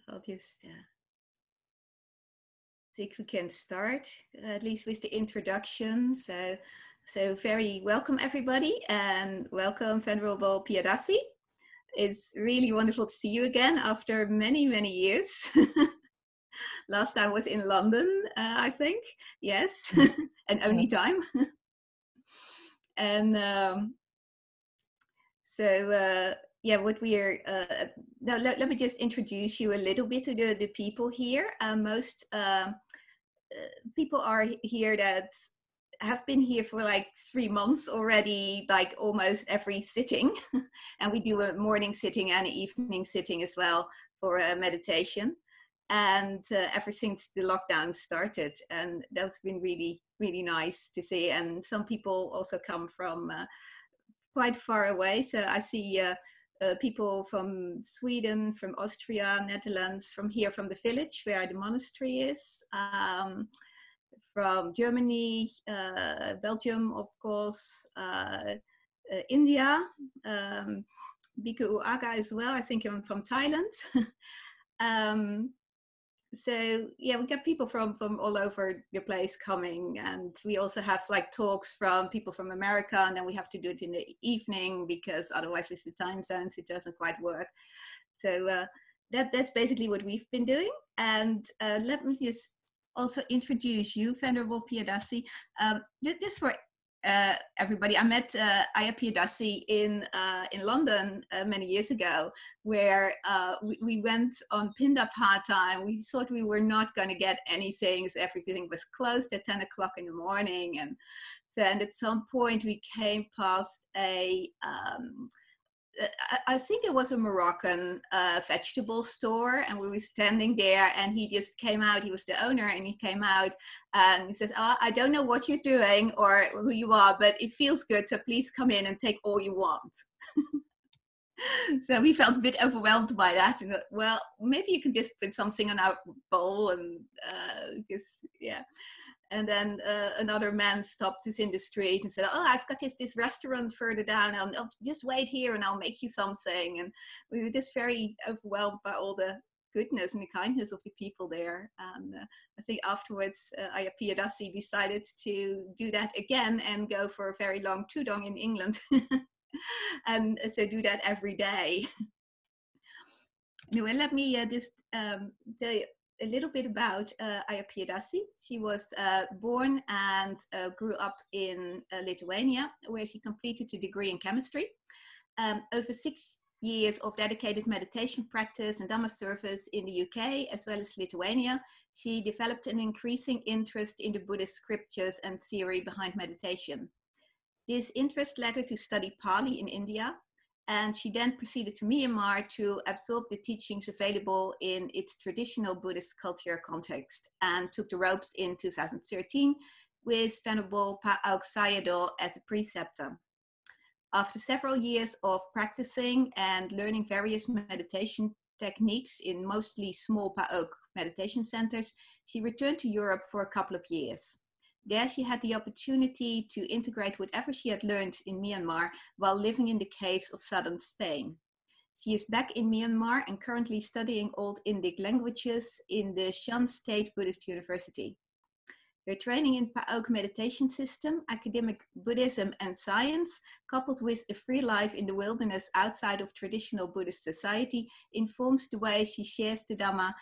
I'll just think we can start at least with the introduction. So very welcome everybody, and welcome Venerable Piyadassī. It's really wonderful to see you again after many, many years. Last time was in London, I think. Yes, and only time. And yeah, what we are, now let me just introduce you a little bit to the people here. Most people are here that have been here for like 3 months already, like almost every sitting. And we do a morning sitting and an evening sitting as well for meditation. And ever since the lockdown started, and that's been really, really nice to see. And some people also come from quite far away. So I see people from Sweden, from Austria, Netherlands, from here, from the village where the monastery is, from Germany, Belgium, of course, India, Bhikkhu Aga as well. I think I'm from Thailand. So yeah, we get people from all over the place coming, and we also have like talks from people from America, and then we have to do it in the evening because otherwise with the time zones it doesn't quite work. So that's basically what we've been doing. And let me just also introduce you, Venerable Piyadassī. Just for everybody, I met Ayya Piyadassī in London many years ago, where we went on Pindapat time. We thought we were not going to get anything, so everything was closed at 10 o'clock in the morning. And at some point we came past I think it was a Moroccan vegetable store, and we were standing there, and he just came out. He was the owner, and he came out and he says, "Oh, I don't know what you're doing or who you are, but it feels good, so please come in and take all you want." So we felt a bit overwhelmed by that, and well, maybe you can just put something on our bowl, and because yeah. And then another man stopped us in the street and said, "Oh, I've got this restaurant further down. I'll just wait here and I'll make you something." And we were just very overwhelmed by all the goodness and the kindness of the people there. And I think afterwards, Ayya Piyadassī decided to do that again and go for a very long tudong in England. And so do that every day. Anyway, let me just tell you a little bit about Ayya Piyadassī. She was born and grew up in Lithuania, where she completed a degree in chemistry. Over 6 years of dedicated meditation practice and Dhamma service in the UK, as well as Lithuania, she developed an increasing interest in the Buddhist scriptures and theory behind meditation. This interest led her to study Pali in India, and she then proceeded to Myanmar to absorb the teachings available in its traditional Buddhist culture context, and took the ropes in 2013 with Venerable Pa Auk Sayadaw as a preceptor. After several years of practicing and learning various meditation techniques in mostly small Pa Auk meditation centers, she returned to Europe for a couple of years. There she had the opportunity to integrate whatever she had learned in Myanmar while living in the caves of southern Spain. She is back in Myanmar and currently studying Old Indic languages in the Shan State Buddhist University. Her training in Pa Auk meditation system, academic Buddhism and science, coupled with a free life in the wilderness outside of traditional Buddhist society, informs the way she shares the Dhamma,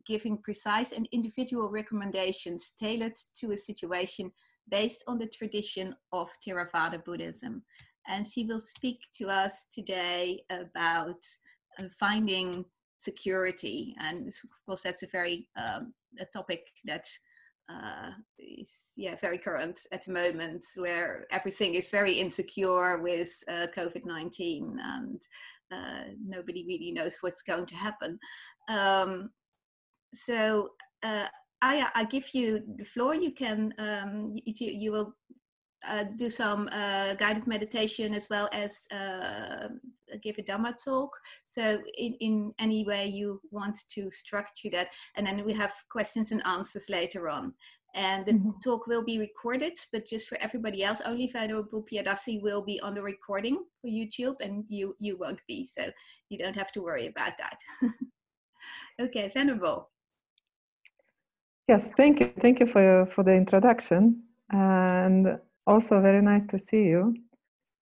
giving precise and individual recommendations tailored to a situation based on the tradition of Theravada Buddhism. And she will speak to us today about finding security. And of course, that's a very a topic that is very current at the moment, where everything is very insecure with COVID-19, and nobody really knows what's going to happen. So Ayya, I give you the floor. You can you will do some guided meditation as well as give a Dhamma talk. So in any way you want to structure that, and then we have questions and answers later on. And the talk will be recorded, but just for everybody else, only Venerable Piyadassī will be on the recording for YouTube, and you won't be, so you don't have to worry about that. Okay, Venerable. Yes, thank you. Thank you for the introduction. And also very nice to see you.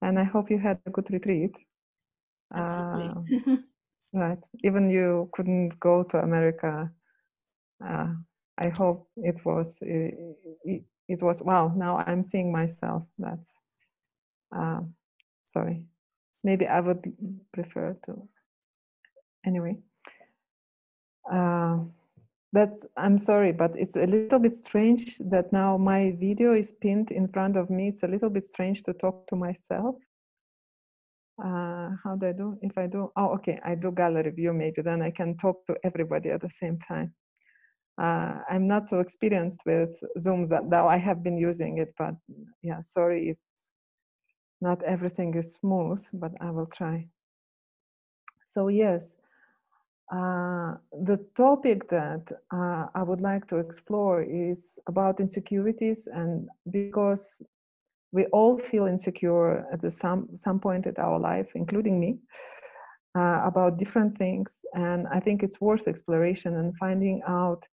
And I hope you had a good retreat. Absolutely. Right. Even you couldn't go to America. I hope it was wow. Now I'm seeing myself. That's sorry. Maybe I would prefer to. Anyway. I'm sorry, but it's a little bit strange that now my video is pinned in front of me. It's a little bit strange to talk to myself. How do I do? If I do, oh, okay, I do gallery view, maybe then I can talk to everybody at the same time. I'm not so experienced with Zooms, though I have been using it, but yeah, sorry if not everything is smooth, but I will try. So yes, the topic that I would like to explore is about insecurities, and because we all feel insecure at some point in our life, including me, about different things, and I think it's worth exploration and finding out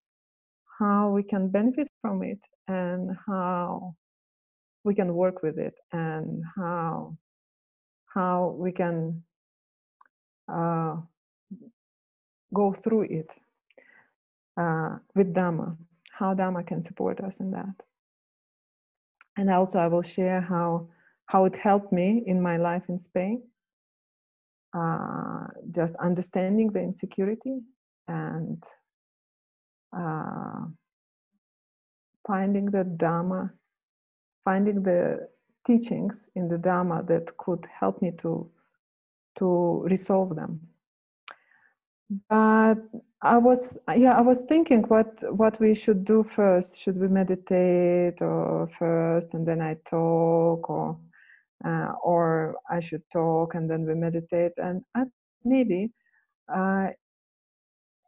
how we can benefit from it and how we can work with it and how we can go through it with Dhamma, how Dhamma can support us in that. And also I will share how it helped me in my life in Spain, just understanding the insecurity and finding the Dhamma, finding the teachings in the Dhamma that could help me to resolve them. But I was thinking what we should do first. Should we meditate or first and then I talk, or I should talk and then we meditate? And maybe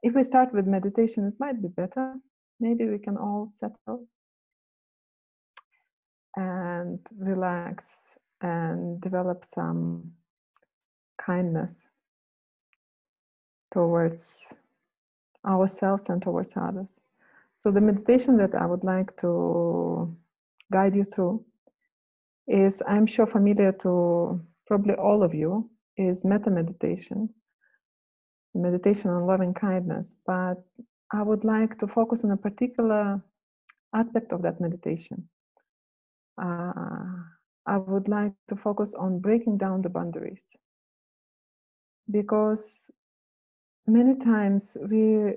if we start with meditation, it might be better. Maybe we can all settle and relax and develop some kindness towards ourselves and towards others. So the meditation that I would like to guide you through is, I'm sure familiar to probably all of you, is metta meditation, meditation on loving kindness. But I would like to focus on a particular aspect of that meditation. I would like to focus on breaking down the boundaries, because many times we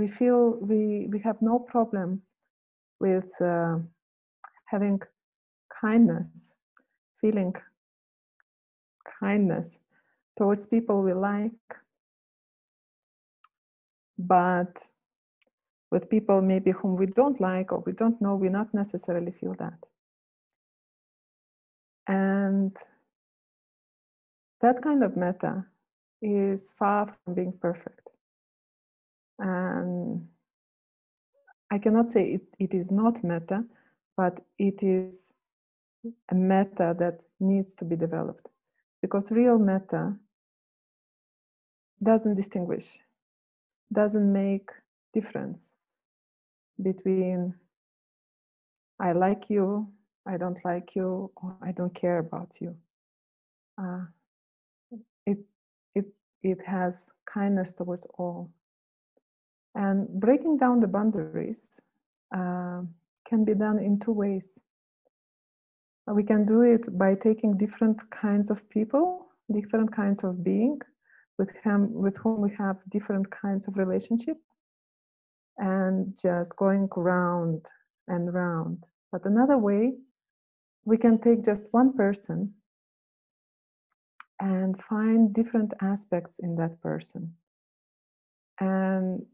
feel we have no problems with having kindness, feeling kindness towards people we like, but with people maybe whom we don't like or we don't know, we not necessarily feel that. And that kind of metta is far from being perfect. And I cannot say it is not metta, but it is a metta that needs to be developed, because real metta doesn't distinguish, doesn't make difference between I like you, I don't like you, or I don't care about you. It has kindness towards all. And breaking down the boundaries can be done in two ways. We can do it by taking different kinds of people, different kinds of being, with whom we have different kinds of relationship, and just going round and round. But another way, we can take just one person and find different aspects in that person, and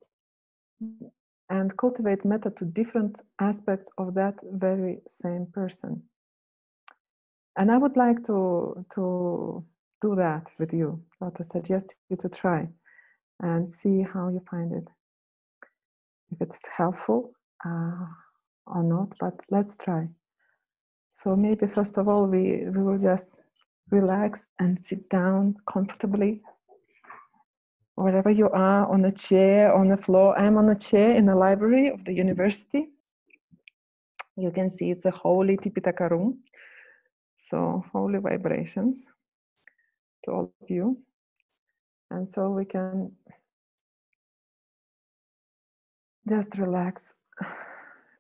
cultivate metta to different aspects of that very same person. And I would like to do that with you, or to suggest you to try and see how you find it, if it's helpful or not, but let's try. So maybe first of all, we will just relax and sit down comfortably. wherever you are, on a chair, on the floor. I'm on a chair in the library of the university. You can see it's a holy Tipitaka room. So holy vibrations to all of you. And so we can just relax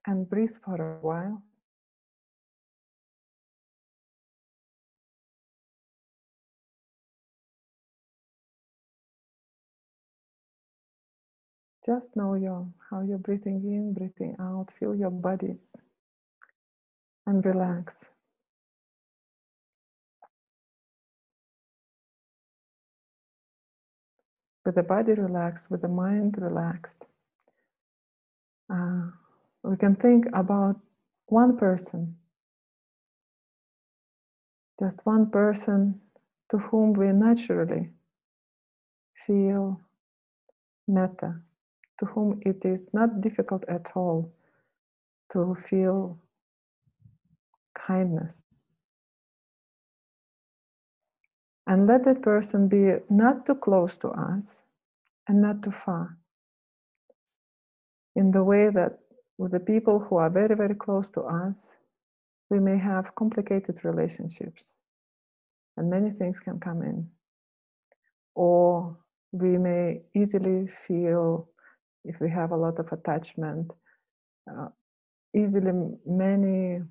and breathe for a while. Just know how you're breathing in, breathing out. Feel your body and relax. With the body relaxed, with the mind relaxed, we can think about one person, just one person to whom we naturally feel metta, to whom it is not difficult at all to feel kindness. And let that person be not too close to us and not too far. In the way that with the people who are very, very close to us, we may have complicated relationships and many things can come in. Or we may easily feel, if we have a lot of attachment, easily many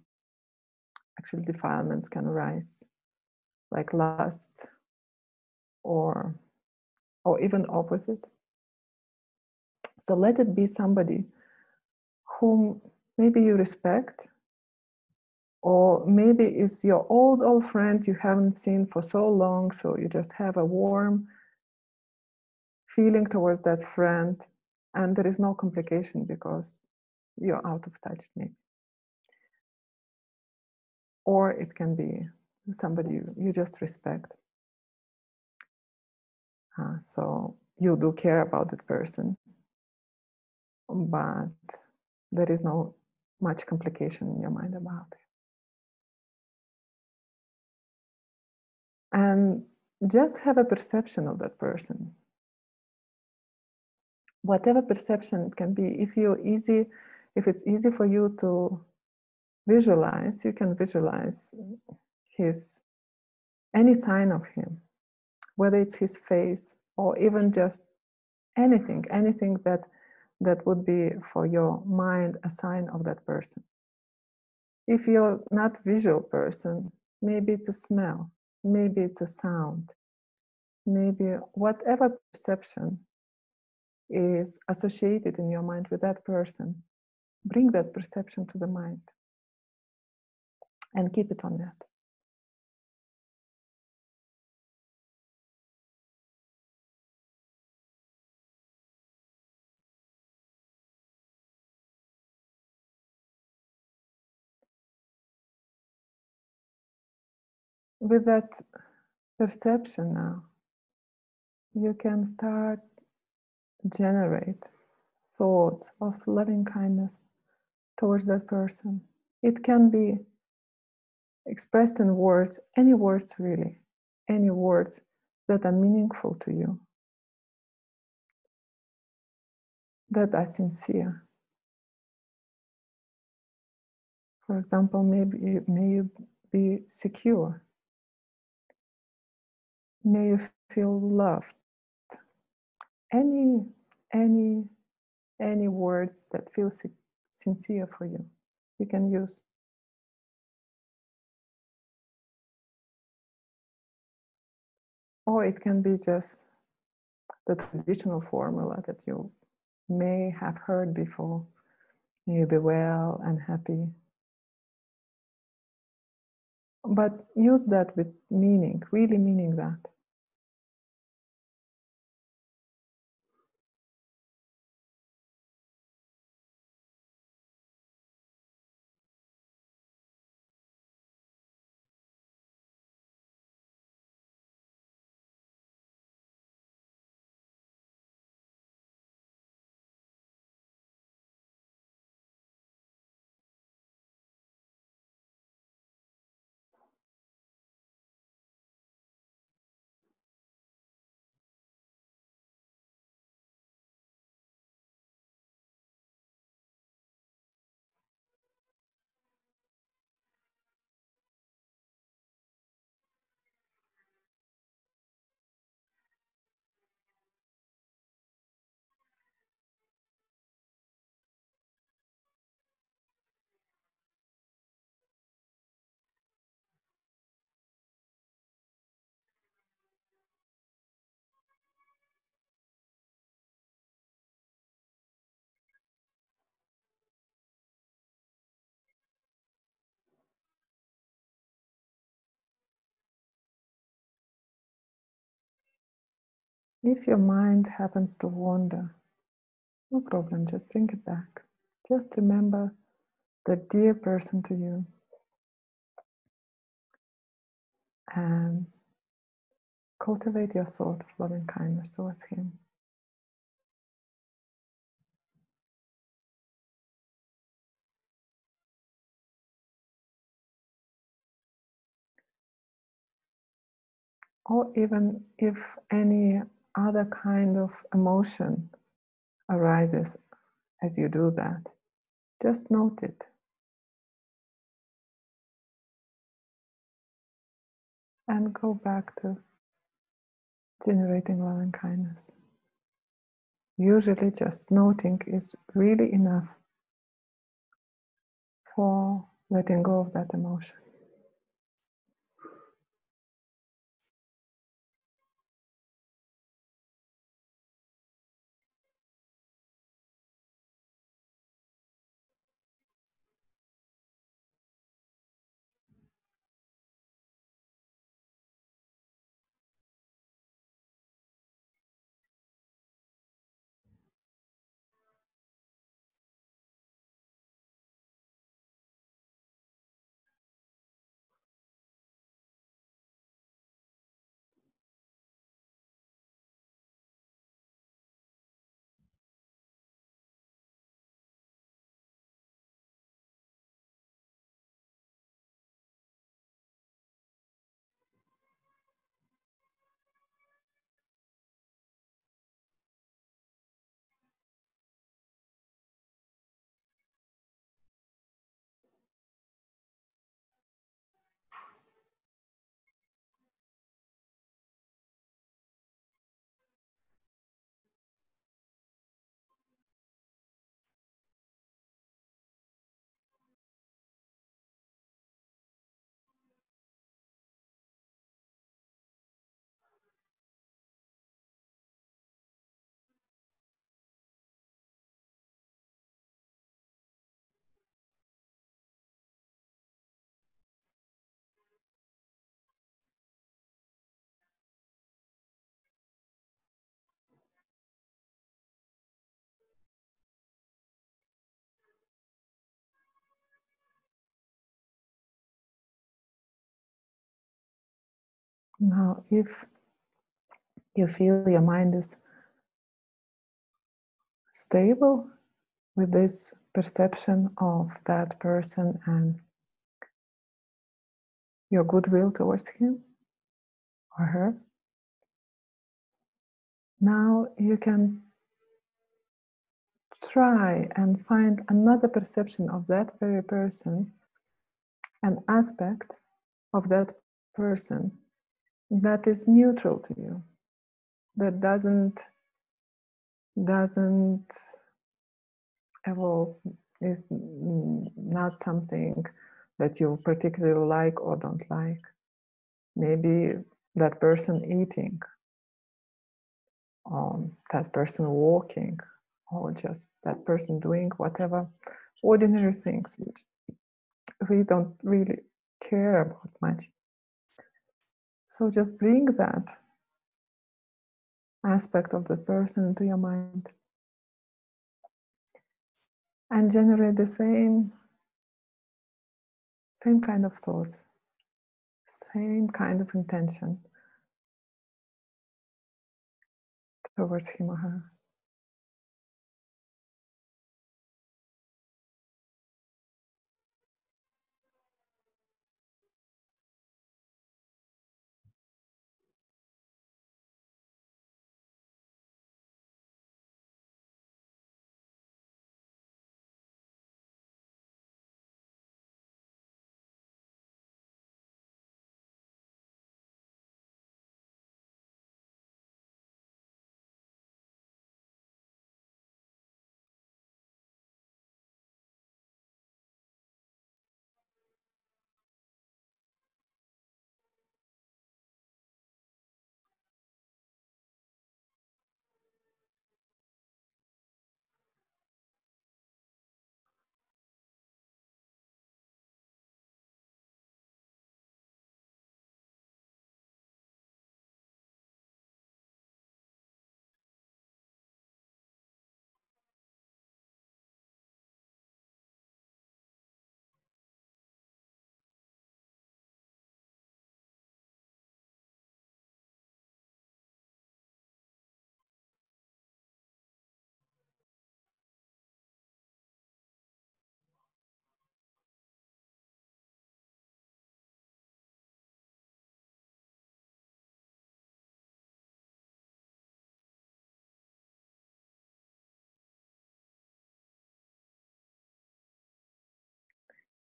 actually defilements can arise, like lust or even opposite. So let it be somebody whom maybe you respect, or maybe it's your old friend you haven't seen for so long, so you just have a warm feeling towards that friend, and there is no complication because you're out of touch maybe. Or it can be somebody you just respect. So you do care about that person, but there is no much complication in your mind about it. And just have a perception of that person. Whatever perception it can be, if it's easy for you to visualize, you can visualize any sign of him, whether it's his face or even just anything that would be for your mind a sign of that person. If you're not a visual person, maybe it's a smell, maybe it's a sound, maybe whatever perception is associated in your mind with that person, bring that perception to the mind and keep it on that. With that perception now, you can start generate thoughts of loving kindness towards that person. It can be expressed in words, any words really, any words that are meaningful to you, that are sincere. For example, may you be secure. May you feel loved. Any words that feel sincere for you, you can use. Or it can be just the traditional formula that you may have heard before. May you be well and happy. But use that with meaning, really meaning that. If your mind happens to wander, no problem, just bring it back. Just remember the dear person to you and cultivate your thought of loving kindness towards him. Or even if any other kind of emotion arises as you do that, just note it. And go back to generating loving kindness. Usually just noting is really enough for letting go of that emotion. Now, if you feel your mind is stable with this perception of that person and your goodwill towards him or her, now you can try and find another perception of that very person, an aspect of that person that is neutral to you, that doesn't evolve, is not something that you particularly like or don't like. Maybe that person eating, or that person walking, or just that person doing whatever ordinary things which we don't really care about much. So just bring that aspect of the person into your mind and generate the same kind of thoughts, same kind of intention towards him or her.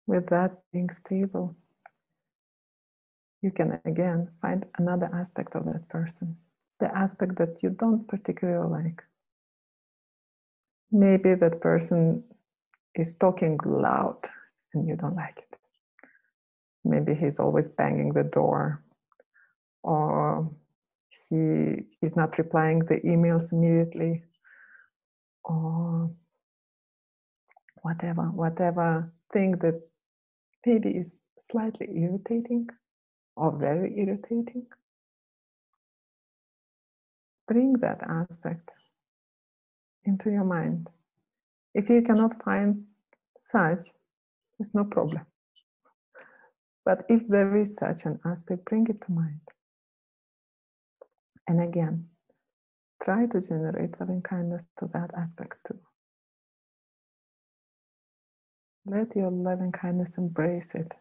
with that being stable, you can again find another aspect of that person, the aspect that you don't particularly like. Maybe that person is talking loud and you don't like it. Maybe he's always banging the door, or he's not replying the emails immediately, or whatever thing that maybe is slightly irritating or very irritating. Bring that aspect into your mind. If you cannot find such, there's no problem. But if there is such an aspect, bring it to mind. And again, try to generate loving kindness to that aspect too. Let your loving kindness embrace it.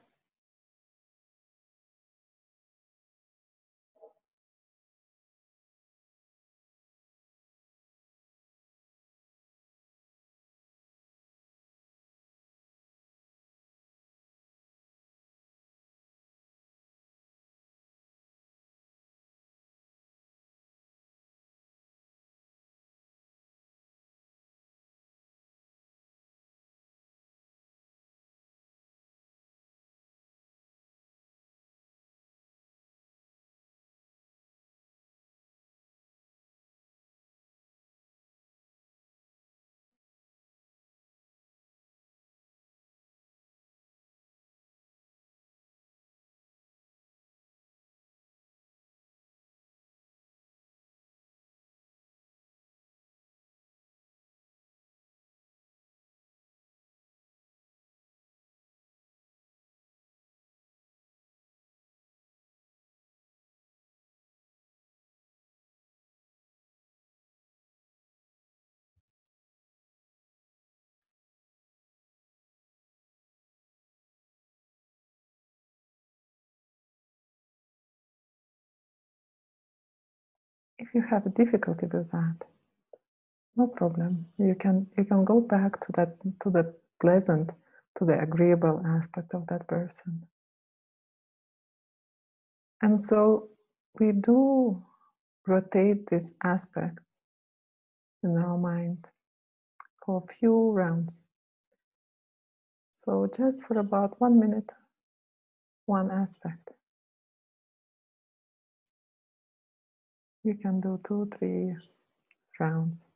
If you have a difficulty with that, no problem. You can go back to the pleasant, to the agreeable aspect of that person. And so we do rotate these aspects in our mind for a few rounds. So just for about 1 minute, one aspect. You can do 2, 3 rounds.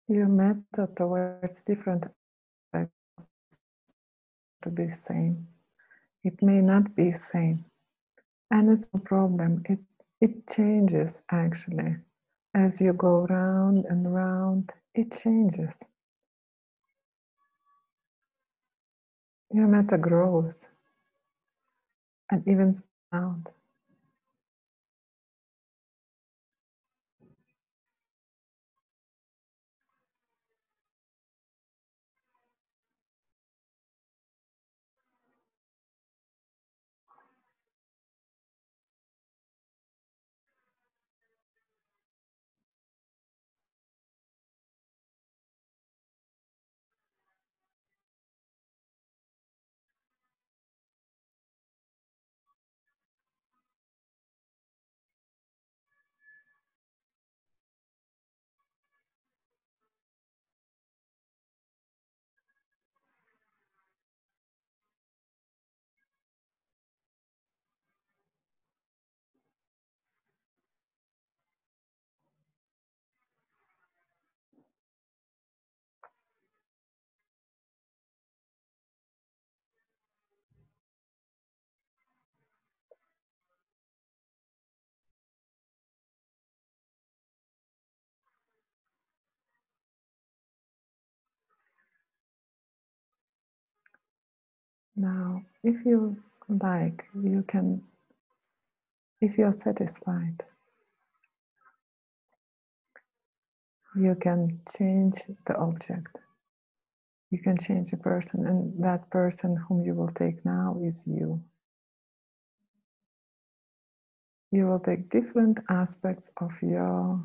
Your method towards different aspects to be same. It may not be same, and it's no problem. It changes actually as you go round and round. It changes. Your metta grows and evens out. Now, if you like, you can, if you're satisfied, you can change the object. You can change the person, and that person whom you will take now is you. You will take different aspects of your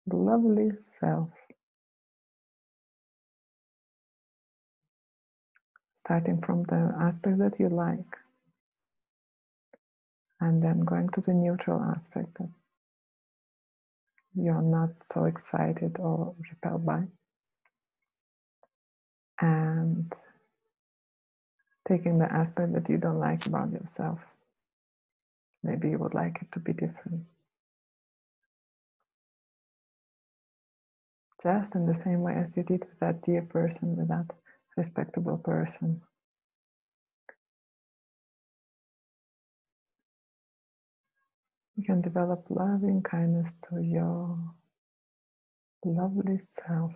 lovely self, starting from the aspect that you like, and then going to the neutral aspect that you're not so excited or repelled by, and taking the aspect that you don't like about yourself. Maybe you would like it to be different. Just in the same way as you did with that dear person, with that respectable person. You can develop loving kindness to your lovely self.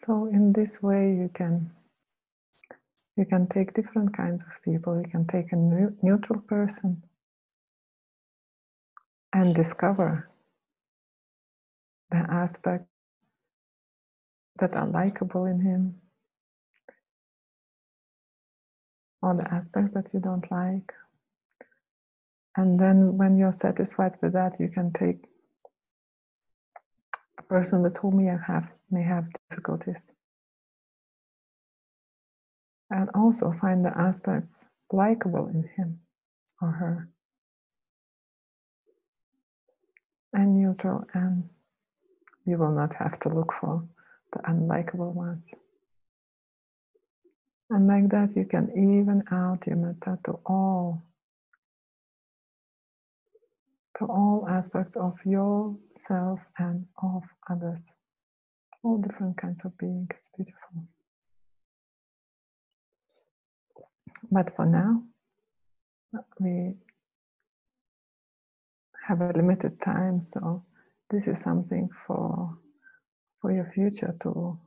So in this way you can take different kinds of people. You can take a neutral person and discover the aspects that are likable in him, or the aspects that you don't like. And then when you're satisfied with that, you can take a person with whom you may have difficulties, and also find the aspects likable in him or her, and neutral, and you will not have to look for the unlikable ones. And like that, you can even out your metta to all aspects of yourself and of others, all different kinds of beings. It's beautiful. But for now, we have a limited time, so this is something for your future to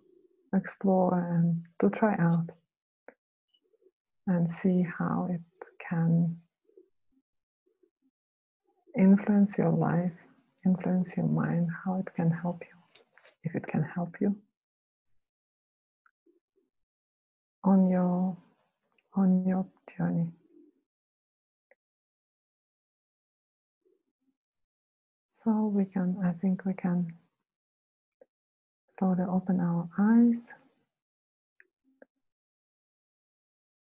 explore and to try out and see how it can influence your life, influence your mind, how it can help you, if it can help you on your journey. So I think we can slowly open our eyes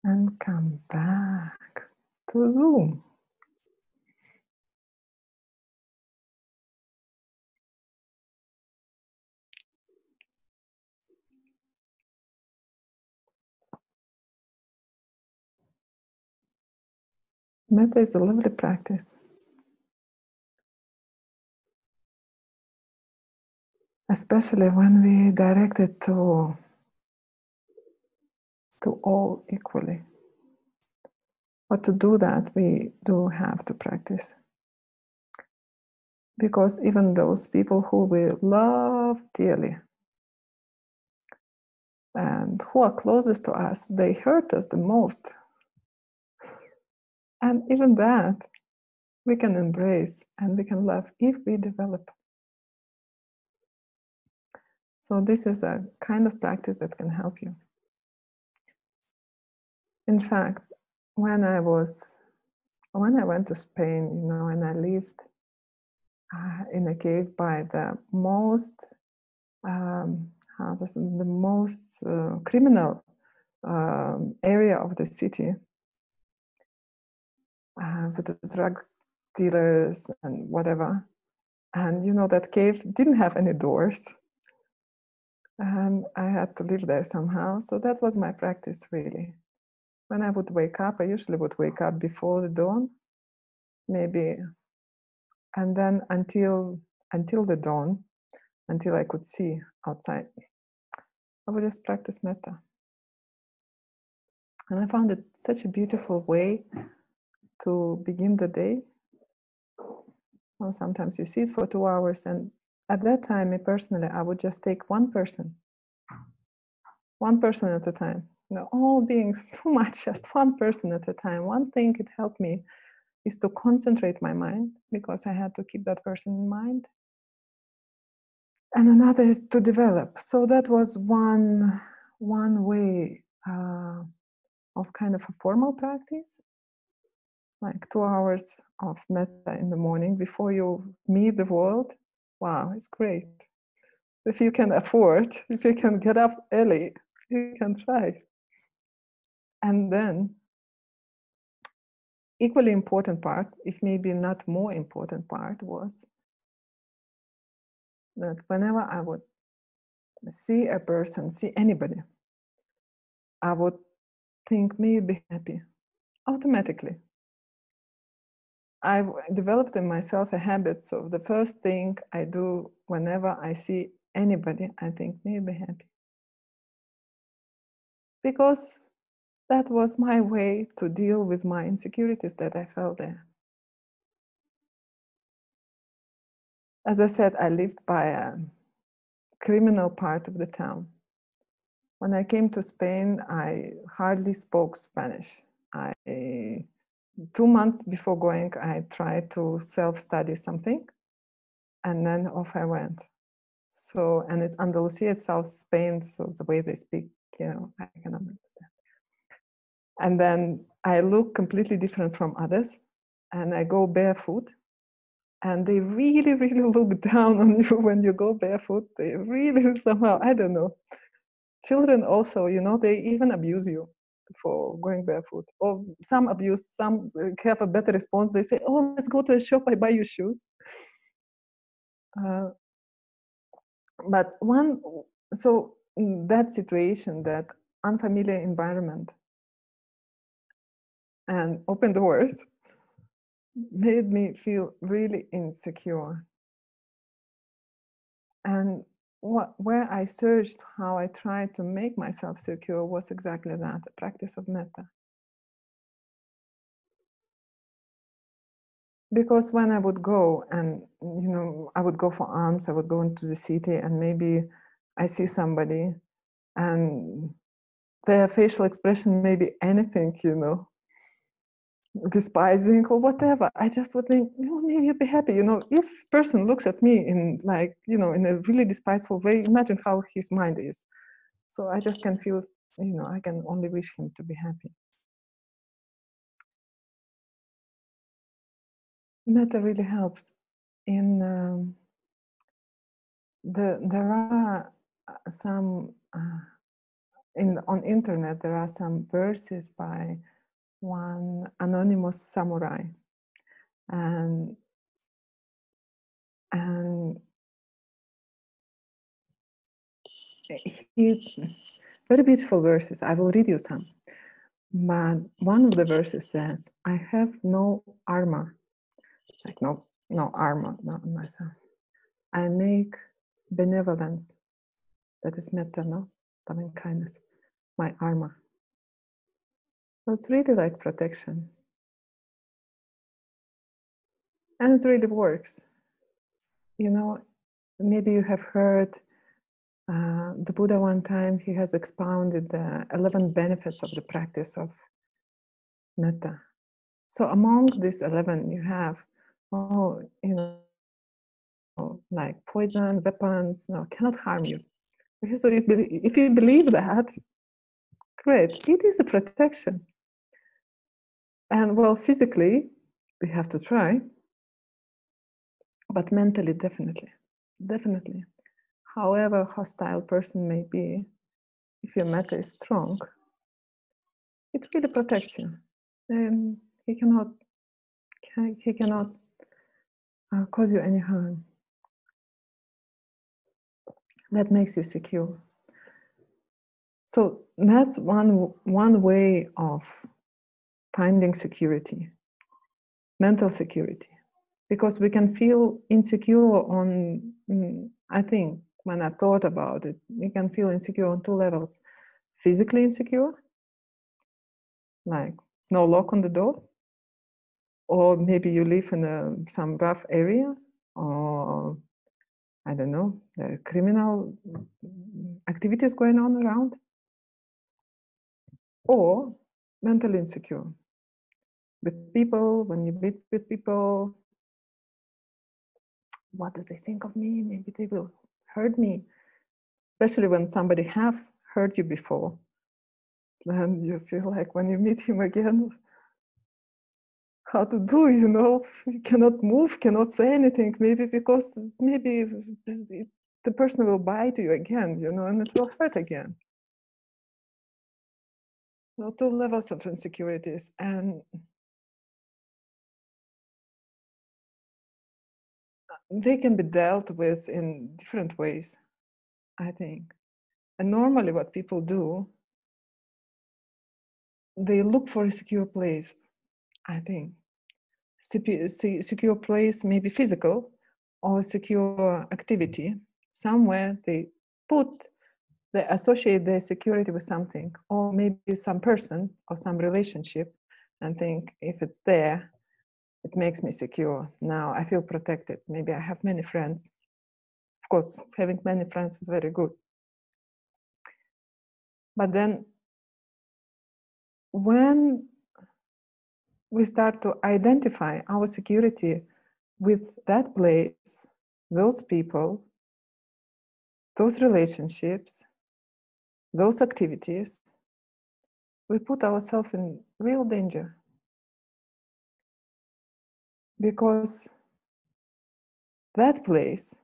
and come back to Zoom. Metta is a lovely practice, especially when we direct it to all equally. But to do that, we do have to practice. Because even those people who we love dearly and who are closest to us, they hurt us the most. And even that, we can embrace and we can love if we develop. So this is a kind of practice that can help you. In fact, when I went to Spain, and I lived in a cave by the most criminal area of the city, with the drug dealers and whatever. And that cave didn't have any doors. And I had to live there somehow. So that was my practice, really. When I would wake up, I usually would wake up before the dawn, maybe, and then until the dawn, until I could see outside, I would just practice metta. And I found it such a beautiful way to begin the day. Well, sometimes you sit for 2 hours, and at that time, me personally, I would just take one person at a time. All beings too much, just one person at a time. One thing it helped me is to concentrate my mind, because I had to keep that person in mind. And another is to develop. So that was one way of kind of a formal practice, like 2 hours of metta in the morning before you meet the world. Wow, it's great. If you can afford, if you can get up early, you can try. And then, equally important part, if maybe not more important part, was that whenever I would see a person, see anybody, I would think, may you be happy, automatically. I've developed in myself a habit, so the first thing I do whenever I see anybody, I think, may you be happy. Because that was my way to deal with my insecurities that I felt there. As I said, I lived by a criminal part of the town. When I came to Spain, I hardly spoke Spanish. 2 months before going, I tried to self-study something, and then off I went. So, and it's Andalusia, it's South Spain, so the way they speak, you know, I cannot understand. And then I look completely different from others, and I go barefoot, and they really, really look down on you when you go barefoot. They really somehow, I don't know. Children also, you know, they even abuse you for going barefoot. Or some abuse, some have a better response. They say, oh, let's go to a shop, I buy you shoes. But so that situation, that unfamiliar environment and open doors made me feel really insecure. And where I searched how I tried to make myself secure was exactly that, the practice of metta. Because when I would go and, you know, I would go for alms, I would go into the city and maybe I see somebody and their facial expression may be anything, you know, despising or whatever. I just would think, you know, maybe I'd be happy, you know, if person looks at me in like, you know, in a really despiseful way, imagine how his mind is. So I just can feel, you know, I can only wish him to be happy. Metta really helps. There are some on internet. There are some verses by one anonymous samurai, and he very beautiful verses. I will read you some. But one of the verses says, "I have no armor, like no armor, not myself. I make benevolence, that is metta, no, loving kindness, my armor." So it's really like protection, and it really works. You know, maybe you have heard the Buddha one time. He has expounded the 11 benefits of the practice of metta. So among these 11, you have, you know, like poison, weapons, no, cannot harm you. So if you believe that, great, it is a protection. And well, physically, we have to try, but mentally, definitely. However hostile person may be, if your metta is strong, it really protects you. And he cannot cause you any harm. That makes you secure. So that's one way of finding security, mental security, because we can feel insecure on, I think when I thought about it, we can feel insecure on two levels. Physically insecure, like no lock on the door, or maybe you live in some rough area, or I don't know, there are criminal activities going on around, or mentally insecure with people. When you meet with people, what do they think of me? Maybe they will hurt me, especially when somebody have hurt you before. Then you feel like when you meet him again, how to do, you know, you cannot move, cannot say anything, maybe because maybe the person will bite you again, you know, and it will hurt again. So two levels of insecurities, and they can be dealt with in different ways, I think. And normally what people do, they look for a secure place, I think. Secure place may be physical or secure activity. Somewhere they associate their security with something, or maybe some person or some relationship, and think if it's there, it makes me secure. Now I feel protected. Maybe I have many friends. Of course, having many friends is very good. But then when we start to identify our security with that place, those people, those relationships, those activities, we put ourselves in real danger. Because that place,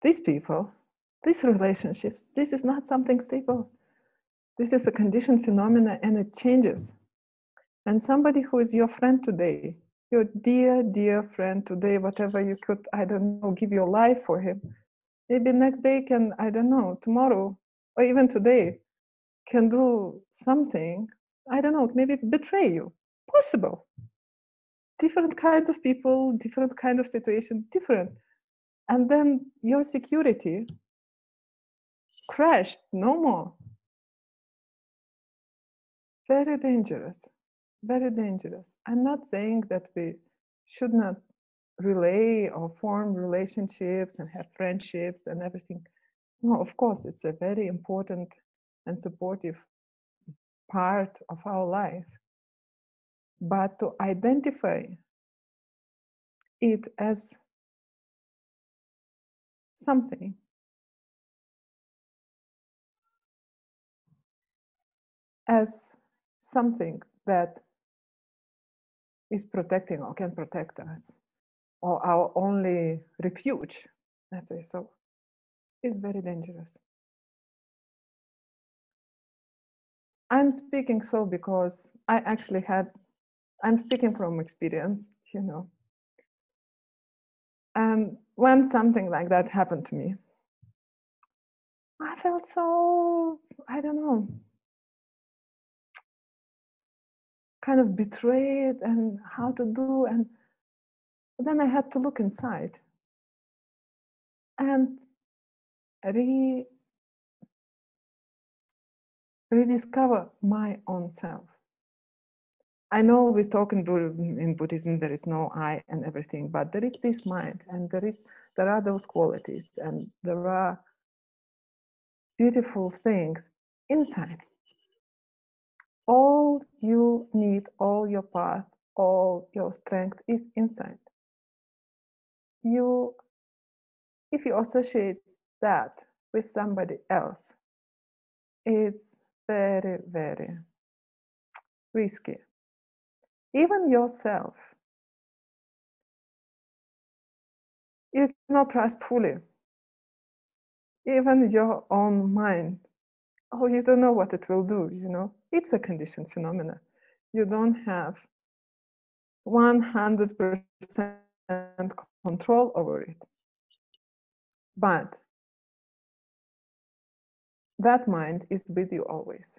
these people, these relationships, this is not something stable. This is a conditioned phenomena, and it changes. And somebody who is your friend today, your dear, dear friend today, whatever you could, I don't know, give your life for him, maybe next day can, I don't know, tomorrow, or even today, can do something, I don't know, maybe betray you. Possible. Different kinds of people, different kind of situation, different. And then your security crashed, no more. Very dangerous, very dangerous. I'm not saying that we should not relay or form relationships and have friendships and everything. No, of course, it's a very important and supportive part of our life. But to identify it as something that is protecting or can protect us, or our only refuge, let's say so, is very dangerous. I'm speaking so because I'm speaking from experience, you know. And when something like that happened to me, I felt so, I don't know, kind of betrayed and how to do. And then I had to look inside and rediscover my own self. I know we talk in Buddhism, there is no I and everything, but there is this mind, and there are those qualities, and there are beautiful things inside. All you need, all your path, all your strength is inside. If you associate that with somebody else, it's very, very risky. Even yourself, you cannot trust fully. Even your own mind. Oh, you don't know what it will do, you know. It's a conditioned phenomena. You don't have 100% control over it. But that mind is with you always.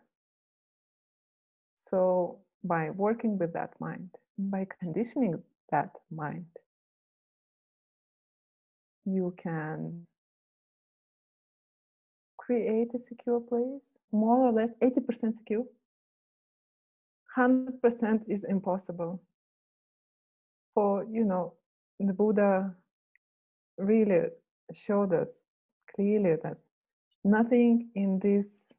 So by working with that mind, by conditioning that mind, you can create a secure place, more or less 80% secure. 100% is impossible. For, you know, the Buddha really showed us clearly that nothing in this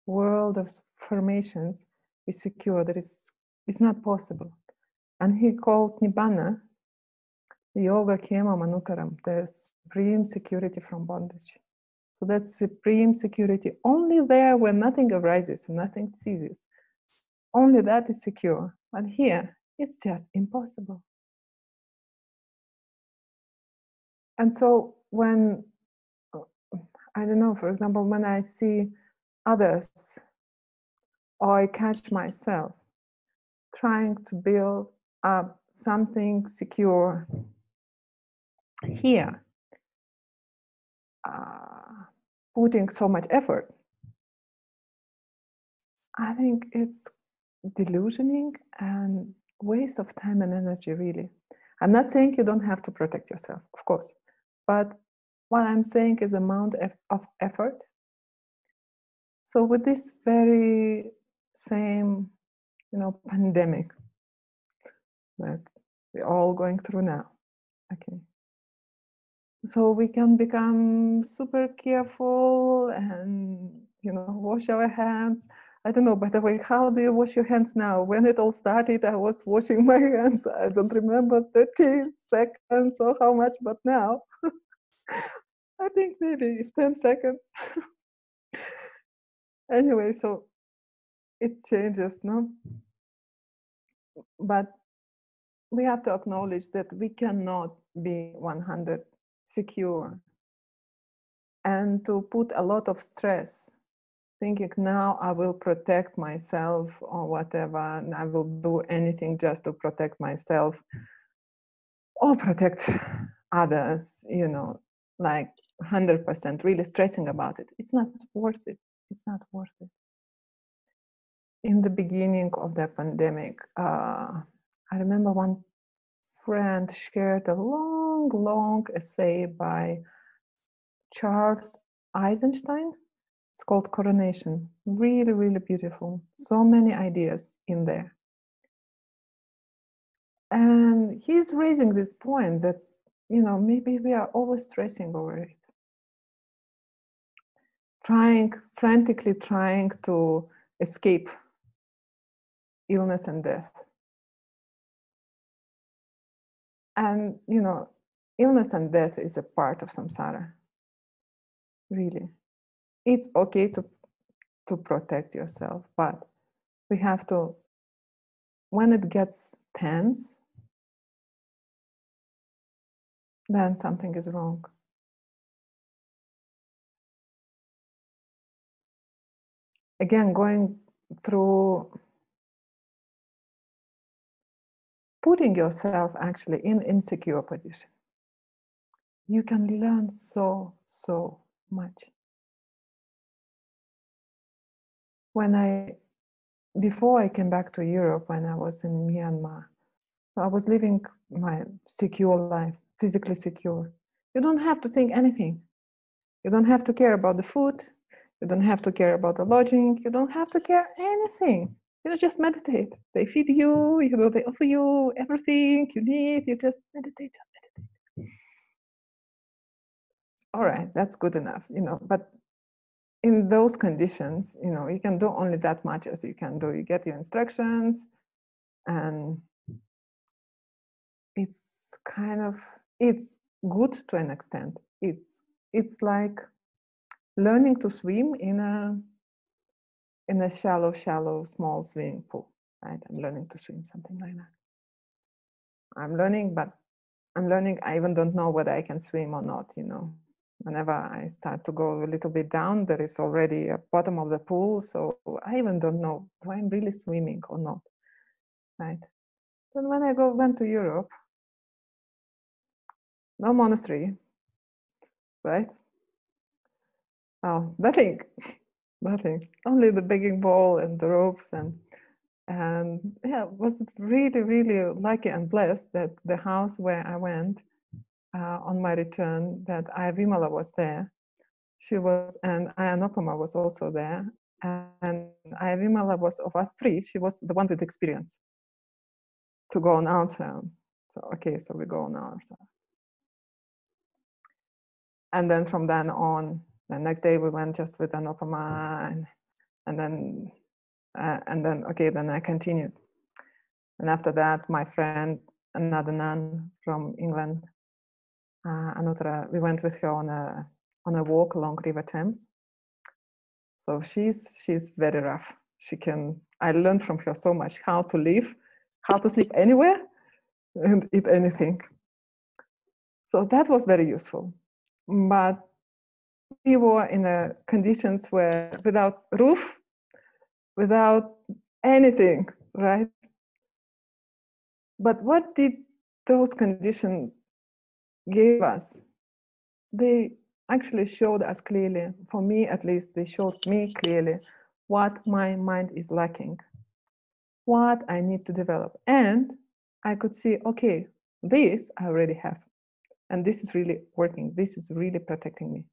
world of formations is secure. It's not possible. And he called Nibbana yoga kema manutaram, the supreme security from bondage. So that's supreme security only there when nothing arises and nothing ceases. Only that is secure. But here, it's just impossible. And so when, I don't know, for example, when I see others, or I catch myself trying to build up something secure here, putting so much effort, I think it's delusioning and waste of time and energy, really. I'm not saying you don't have to protect yourself, of course, but what I'm saying is amount of effort. So with this very same, you know, pandemic that we're all going through now, okay. So we can become super careful and wash our hands. I don't know, by the way, how do you wash your hands now? When it all started, I was washing my hands. I don't remember 30 seconds or how much, but now I think maybe it's 10 seconds. Anyway, so it changes, no? But we have to acknowledge that we cannot be 100 secure, and to put a lot of stress thinking now I will protect myself or whatever, and I will do anything just to protect myself or protect others, like 100%, really stressing about it. It's not worth it. It's not worth it. In the beginning of the pandemic, I remember one friend shared a long essay by Charles Eisenstein. It's called Coronation. Really, really beautiful. So many ideas in there. And he's raising this point that, maybe we are always stressing over it. Frantically trying to escape illness and death. And, illness and death is a part of samsara. Really. It's okay to protect yourself, but we have to, when it gets tense, then something is wrong. Again, going through putting yourself actually in insecure position, you can learn so much. Before I came back to Europe, when I was in Myanmar, I was living my secure life, physically secure. You don't have to think anything. You don't have to care about the food. You don't have to care about the lodging. You don't have to care anything. Just meditate. They feed you, they offer you everything you need. You just meditate, All right, that's good enough, but in those conditions, you can do only that much as you can do. You get your instructions, and it's good to an extent. It's like learning to swim in a shallow, small swimming pool, right? I'm learning to swim, something like that. I'm learning, I even don't know whether I can swim or not, Whenever I start to go a little bit down, there is already a bottom of the pool, so I even don't know if I'm really swimming or not, right? Then when I went to Europe, no monastery, right? Oh, nothing, only the begging bowl and the ropes, and yeah, was really lucky and blessed that the house where I went on my return, that Ayya Vimala was there. She was, and Ayya Nopama was also there. And Ayya Vimala was, of us three, she was the one with experience to go on outside. So, okay, so we go on outside. And then from then on, the next day we went just with Anopama, and then I continued. And after that, my friend, another nun from England, Anuttara, we went with her on a walk along River Thames. So she's very rough. I learned from her so much how to live, how to sleep anywhere and eat anything. So that was very useful. But we were in conditions where without roof, without anything, right? But what did those conditions give us? They actually showed us clearly, for me at least, they showed me clearly what my mind is lacking, what I need to develop. And I could see, okay, this I already have. And this is really working. This is really protecting me.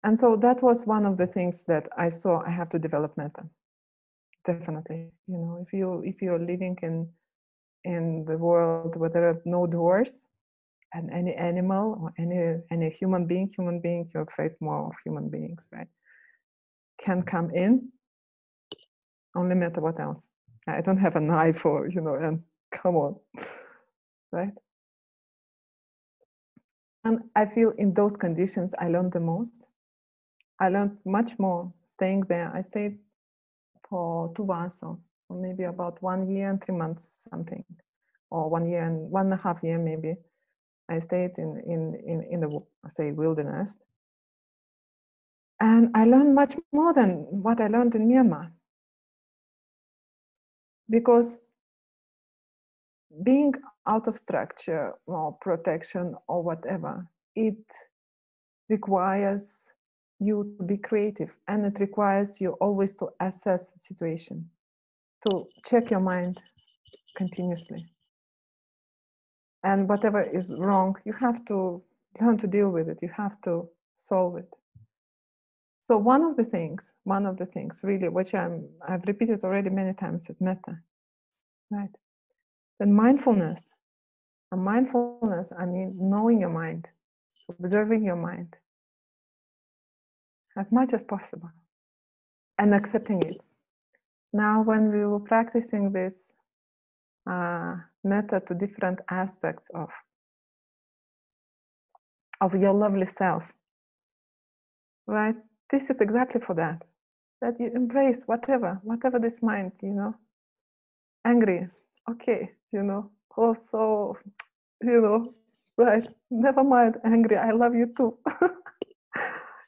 And so that was one of the things that I saw I have to develop metta. Definitely. If you're living in the world where there are no doors And any animal or any human being, you're afraid more of human beings, right? Can come in, only matter what else. I don't have a knife or, and come on, right? And I feel in those conditions, I learned the most. I learned much more staying there. I stayed for 2 months, or maybe about 1 year and 3 months, something, or 1 year and 1.5 years, maybe. I stayed in the, say, wilderness. And I learned much more than what I learned in Myanmar. Because being out of structure or protection or whatever, it requires you to be creative, and it requires you always to assess the situation, to check your mind continuously. And whatever is wrong, you have to learn to deal with it. You have to solve it. So one of the things really, which I've repeated already many times, is metta, right? Then mindfulness. And mindfulness, I mean, knowing your mind, observing your mind as much as possible, and accepting it. Now, when we were practicing this metta to different aspects of your lovely self, right? This is exactly for that you embrace whatever this mind, angry, okay, oh, so, right, never mind, angry, I love you too.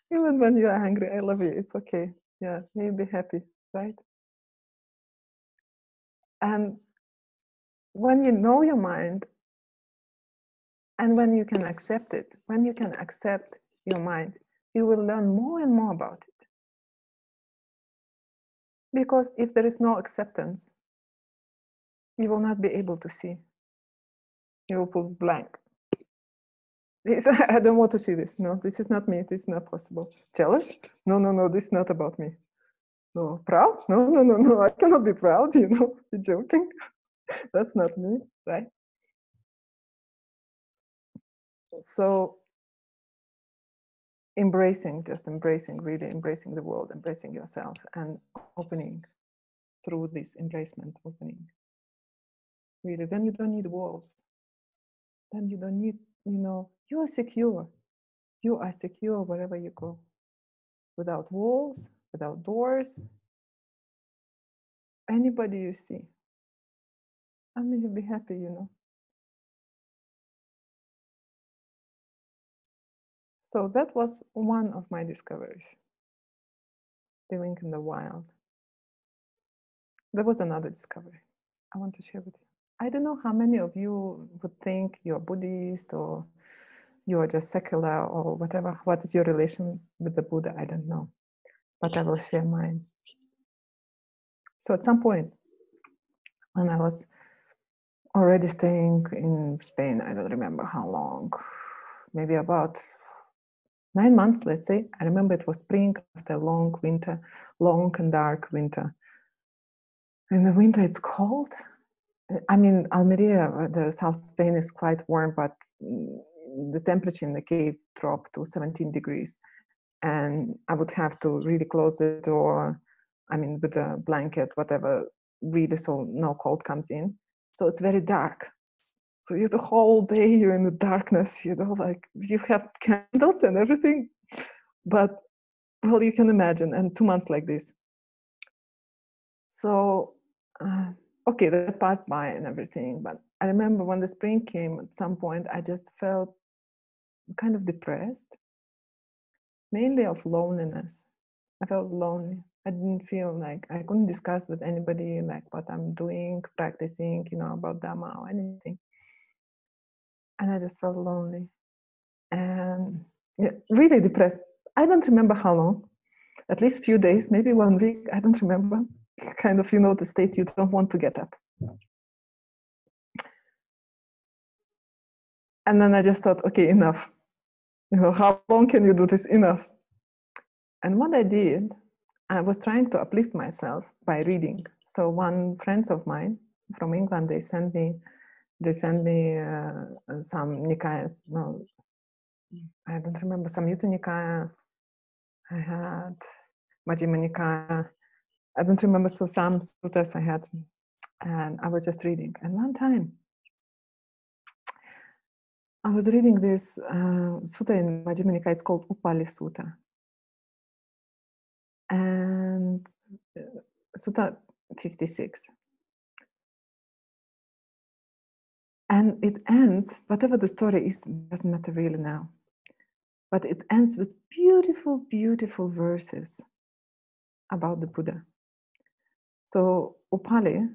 Even when you are angry, I love you, it's okay. Yeah, you'll be happy, right? And when you know your mind, and when you can accept it, when you can accept your mind, you will learn more and more about it. Because if there is no acceptance, you will not be able to see. You will put blank. I don't want to see this. No, this is not me. This is not possible. Jealous? No, this is not about me. No, proud? No, I cannot be proud, you're joking. That's not me, right? So just embracing, really embracing the world, embracing yourself, and opening through this embracement, opening. Really, then you don't need walls. Then you don't need, you are secure. You are secure wherever you go. Without walls, without doors. Anybody you see, I mean, you'll be happy, So that was one of my discoveries, living in the wild. There was another discovery I want to share with you. I don't know how many of you would think you're Buddhist or you are just secular or whatever. What is your relation with the Buddha? I don't know, but I will share mine. So at some point, when I was already staying in Spain, I don't remember how long, maybe about 9 months, let's say. I remember it was spring after a long winter, long and dark winter. In the winter, it's cold. I mean, Almeria, the South Spain, is quite warm, but the temperature in the cave dropped to 17 degrees. And I would have to really close the door, I mean, with a blanket, whatever, really, so no cold comes in. So it's very dark. So you're the whole day, you're in the darkness, like you have candles and everything. But, well, you can imagine, and 2 months like this. So, okay, that passed by and everything. But I remember when the spring came, at some point, I just felt kind of depressed, mainly of loneliness. I felt lonely. I didn't feel like I couldn't discuss with anybody like what I'm doing, practicing, about Dhamma or anything. And I just felt lonely and really depressed. I don't remember how long, at least a few days, maybe 1 week, I don't remember. Kind of, the state you don't want to get up. And then I just thought, okay, enough. How long can you do this? Enough. And what I did, I was trying to uplift myself by reading. So one friend of mine from England, they sent me they sent me some Nikayas. No, I don't remember. Samita Nikaya. I had Majjhima Nikaya. I don't remember. So some suttas I had, and I was just reading. And one time, I was reading this sutta in Majjhima Nikaya. It's called Upāli Sutta, and Sutta 56. And it ends, whatever the story is, doesn't matter really now. But it ends with beautiful, beautiful verses about the Buddha. So Upāli,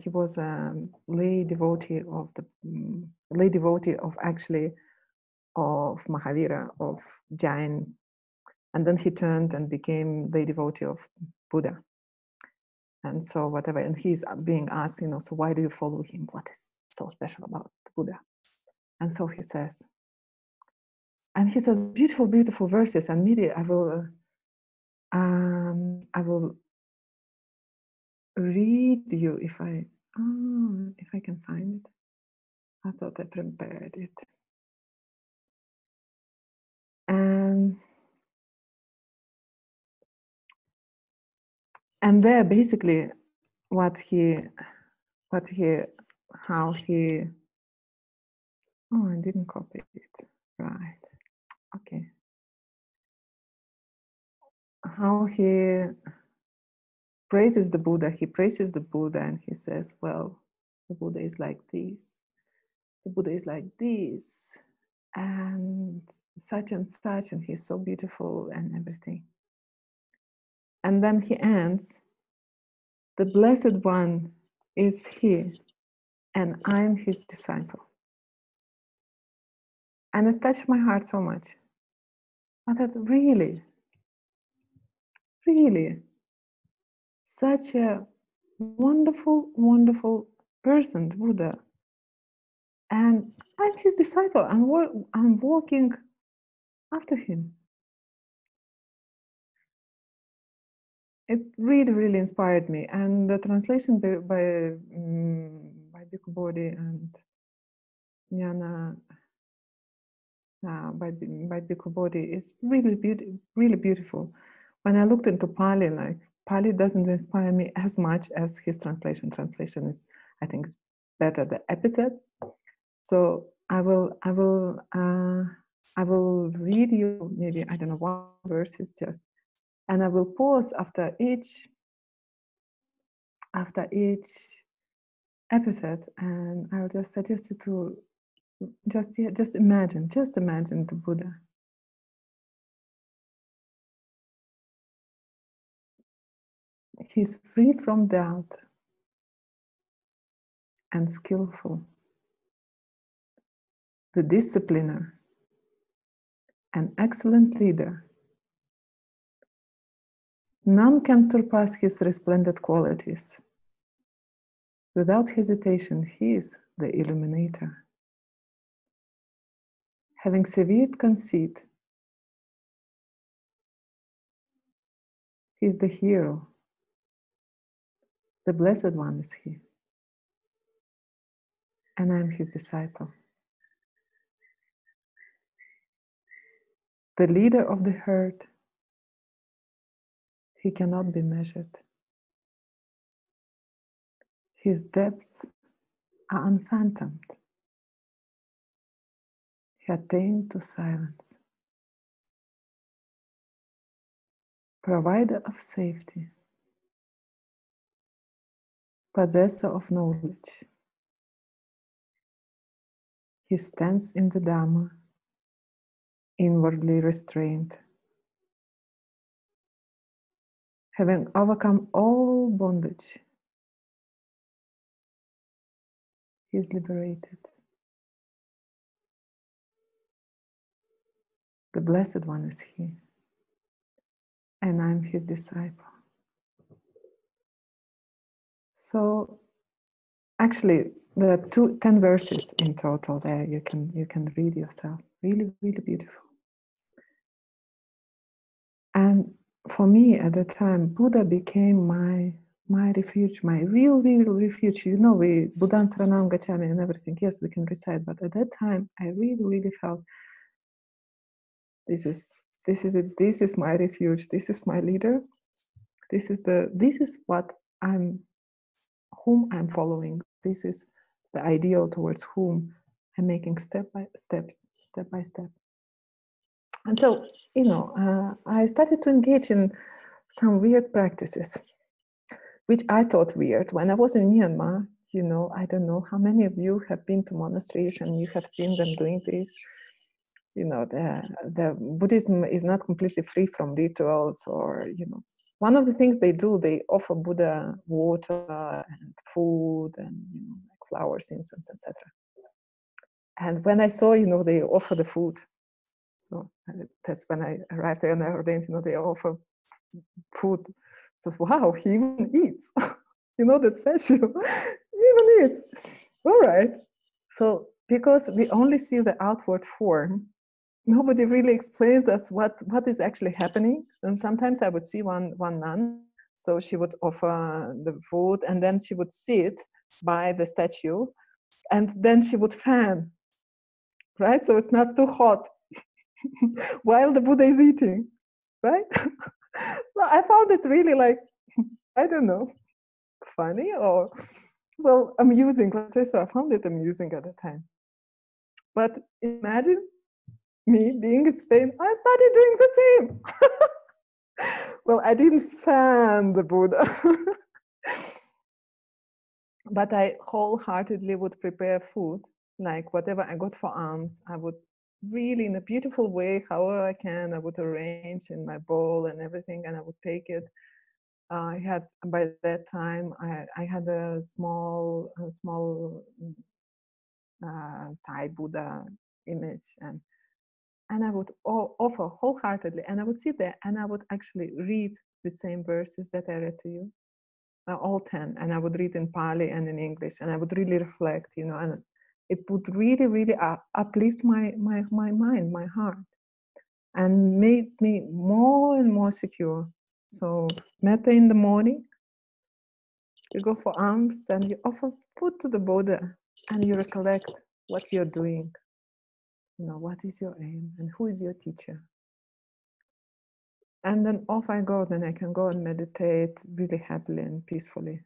he was a lay devotee of Mahavira, of Jains, and then he turned and became lay devotee of Buddha. And so whatever, and he's being asked, so why do you follow him? What is so special about the Buddha? And so he says beautiful, beautiful verses, and maybe I will read you if I can find it. I thought I prepared it. And there basically how he I didn't copy it. Right. Okay. How he praises the Buddha. He praises the Buddha and he says, well, the Buddha is like this. The Buddha is like this. And such, and he's so beautiful and everything. And then he ends, the Blessed One is he, and I'm his disciple. And it touched my heart so much. I thought, really, such a wonderful, wonderful person, the Buddha. And I'm his disciple. I'm walking after him. It really, really inspired me. And the translation by Bhikkhu Bodhi and Jnana by Bhikkhu Bodhi is really beautiful. When I looked into Pali, Pali doesn't inspire me as much as his translation. Translation is, I think, is better. The epithets. So I will read you maybe, I don't know, one verse is just, and I will pause after each epithet, and I'll just suggest you to just imagine the Buddha. He's free from doubt and skillful, the discipliner, an excellent leader. None can surpass his resplendent qualities. Without hesitation, he is the illuminator. Having severed conceit, he is the hero. The Blessed One is he. And I am his disciple. The leader of the herd, he cannot be measured. His depths are unfathomed. He attained to silence. Provider of safety. Possessor of knowledge. He stands in the Dhamma, inwardly restrained. Having overcome all bondage, he is liberated. The Blessed One is he, and I am his disciple. So, actually, there are 10 verses in total there. You can read yourself. Really, really beautiful. And for me, at the time, Buddha became my my refuge, my real refuge. You know, we Buddhan Saranam Gacchami and everything. Yes, we can recite, but at that time, I really felt this is it. This is my refuge. This is my leader. This is whom I'm following. This is the ideal towards whom I'm making step by step. And so, you know, I started to engage in some weird practices, which I thought weird when I was in Myanmar. You know, I don't know how many of you have been to monasteries and you have seen them doing this. You know, the Buddhism is not completely free from rituals, or, you know, one of the things they do, they offer Buddha water and food and, you know, like flowers, incense, etc. And when I saw, you know, they offer the food, so that's when I arrived there and I ordained, you know, they offer food. So, wow, he even eats. You know, that statue, he even eats. All right. So because we only see the outward form, nobody really explains us what is actually happening. And sometimes I would see one nun, so she would offer the food and then she would sit by the statue and then she would fan, right? So it's not too hot while the Buddha is eating, right? Well, I found it really, like, I don't know, funny or, well, amusing. Let's say so. I found it amusing at the time. But imagine me being in Spain, I started doing the same. Well, I didn't fan the Buddha, but I wholeheartedly would prepare food, like whatever I got for alms, I would really, in a beautiful way, however I can, I would arrange in my bowl and everything, and I would take it. I had, by that time, I had a small Thai Buddha image, and I would offer wholeheartedly, and I would sit there and I would actually read the same verses that I read to you, all 10, and I would read in Pali and in English, and I would really reflect, you know, and it would really uplift my mind, my heart, and made me more and more secure. So metta in the morning, you go for alms, then you offer food to the Buddha, and you recollect what you're doing. You know, what is your aim and who is your teacher? And then off I go, then I can go and meditate really happily and peacefully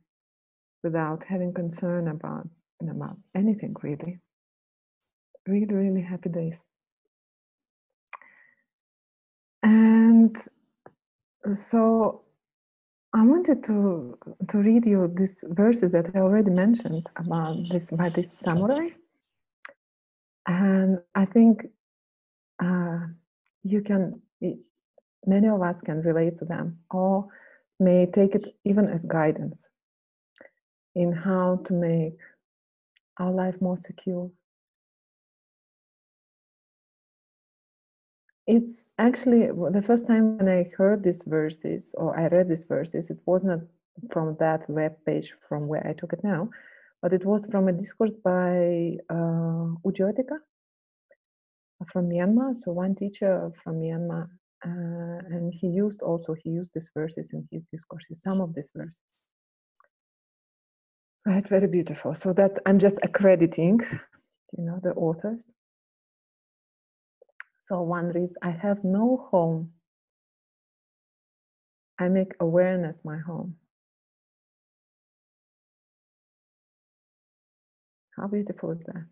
without having concern about anything, really. Really happy days. And so I wanted to read you these verses that I already mentioned about this, by this samurai. And I think many of us can relate to them, or may take it even as guidance in how to make our life more secure. It's actually the first time when I heard these verses, or I read these verses, it was not from that web page from where I took it now, but it was from a discourse by Ujjodika from Myanmar. So one teacher from Myanmar, and he used these verses in his discourses, some of these verses. Right, very beautiful. So that I'm just accrediting, you know, the authors. So one reads, I have no home. I make awareness my home. How beautiful is that?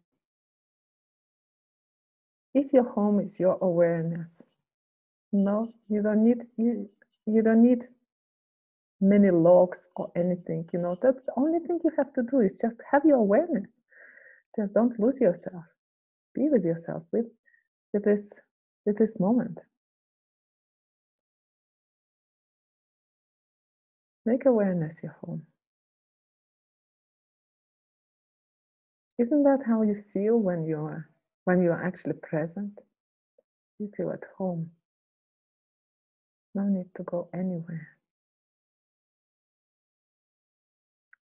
If your home is your awareness, no, you don't need many logs or anything, you know. That's the only thing you have to do, is just have your awareness. Just don't lose yourself. Be with yourself, with this moment. Make awareness your home. Isn't that how you feel when you are actually present? You feel at home. No need to go anywhere.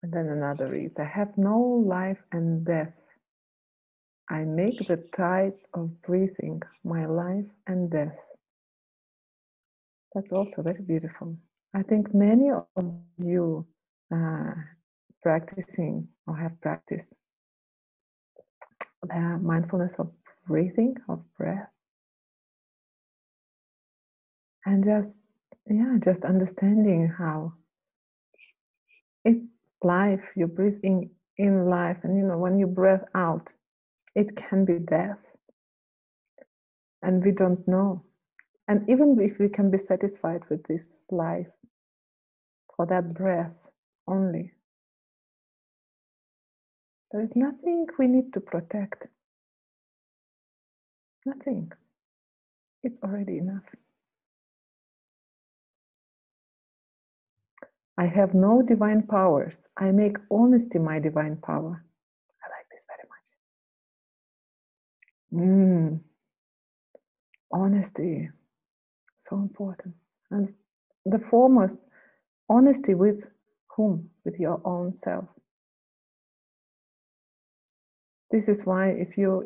And then another reads, I have no life and death. I make the tides of breathing my life and death. That's also very beautiful. I think many of you practicing or have practiced mindfulness of breathing, of breath, and just understanding how it's life. You're breathing in life, and when you breathe out, it can be death, and we don't know. And even if we can be satisfied with this life for that breath only, there is nothing we need to protect. Nothing. It's already enough. I have no divine powers. I make honesty my divine power. I like this very much. Honesty, so important. And the foremost, honesty with whom? With your own self. This is why if you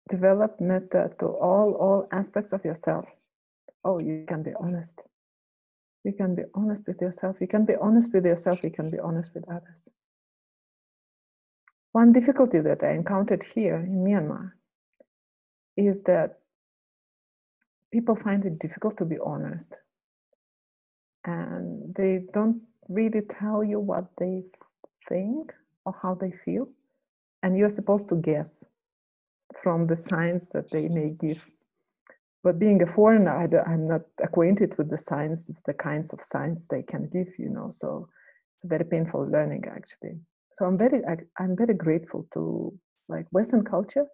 develop metta to all aspects of yourself, you can be honest. You can be honest with yourself. You can be honest with yourself. You can be honest with others. One difficulty that I encountered here in Myanmar is that people find it difficult to be honest. And they don't really tell you what they think or how they feel. And you're supposed to guess from the signs that they may give. But being a foreigner, I'm not acquainted with the signs, the kinds of signs they can give, so it's a very painful learning, actually. So I'm very grateful to Western culture,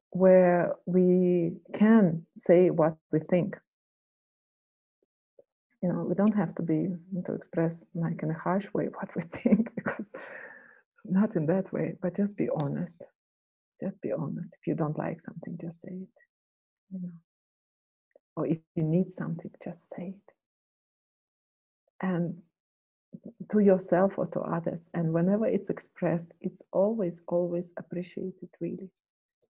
where we can say what we think. We don't have to express in a harsh way what we think, because not in that way, but just be honest. Just be honest. If you don't like something, just say it. Or if you need something, just say it. And to yourself or to others. And whenever it's expressed, it's always, always appreciated, really.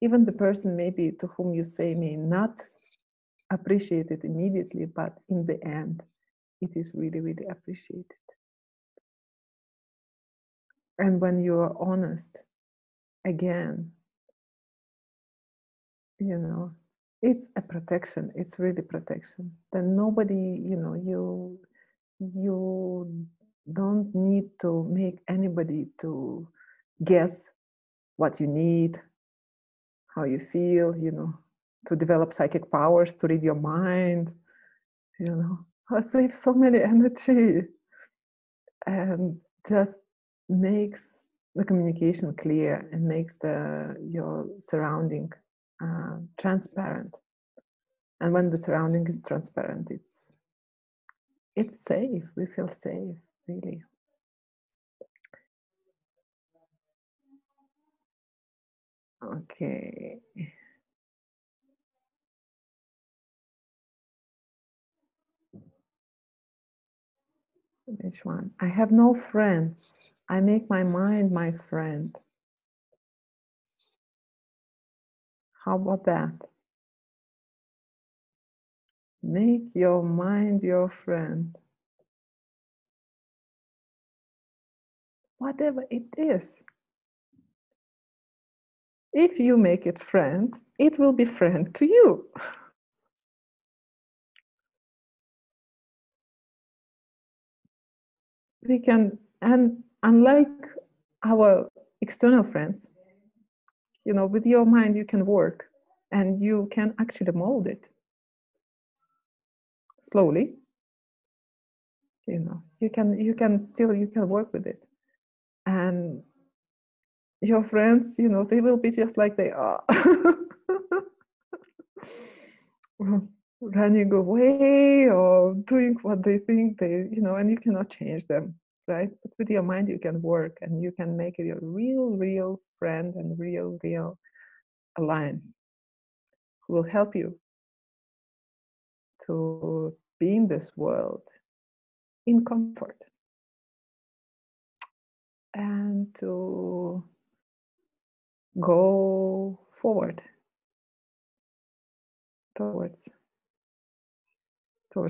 Even the person maybe to whom you say may not appreciate it immediately, but in the end, it is really, really appreciated. And when you are honest, again, it's a protection. It's really protection. Then nobody, you don't need to make anybody to guess what you need, how you feel, to develop psychic powers, to read your mind, it saves so many energy and just makes the communication clear and makes your surrounding transparent. And when the surrounding is transparent, it's safe. We feel safe, really. Okay. Which one? I have no friends. I make my mind my friend. How about that? Make your mind your friend. Whatever it is. If you make it friend, it will be friend to you. We can, and unlike our external friends, with your mind you can work and you can actually mold it slowly. You can work with it. And your friends, they will be just like they are. Running away or doing what they think and you cannot change them, right? But with your mind you can work and you can make it a real friend and real alliance who will help you to be in this world in comfort and to go forward towards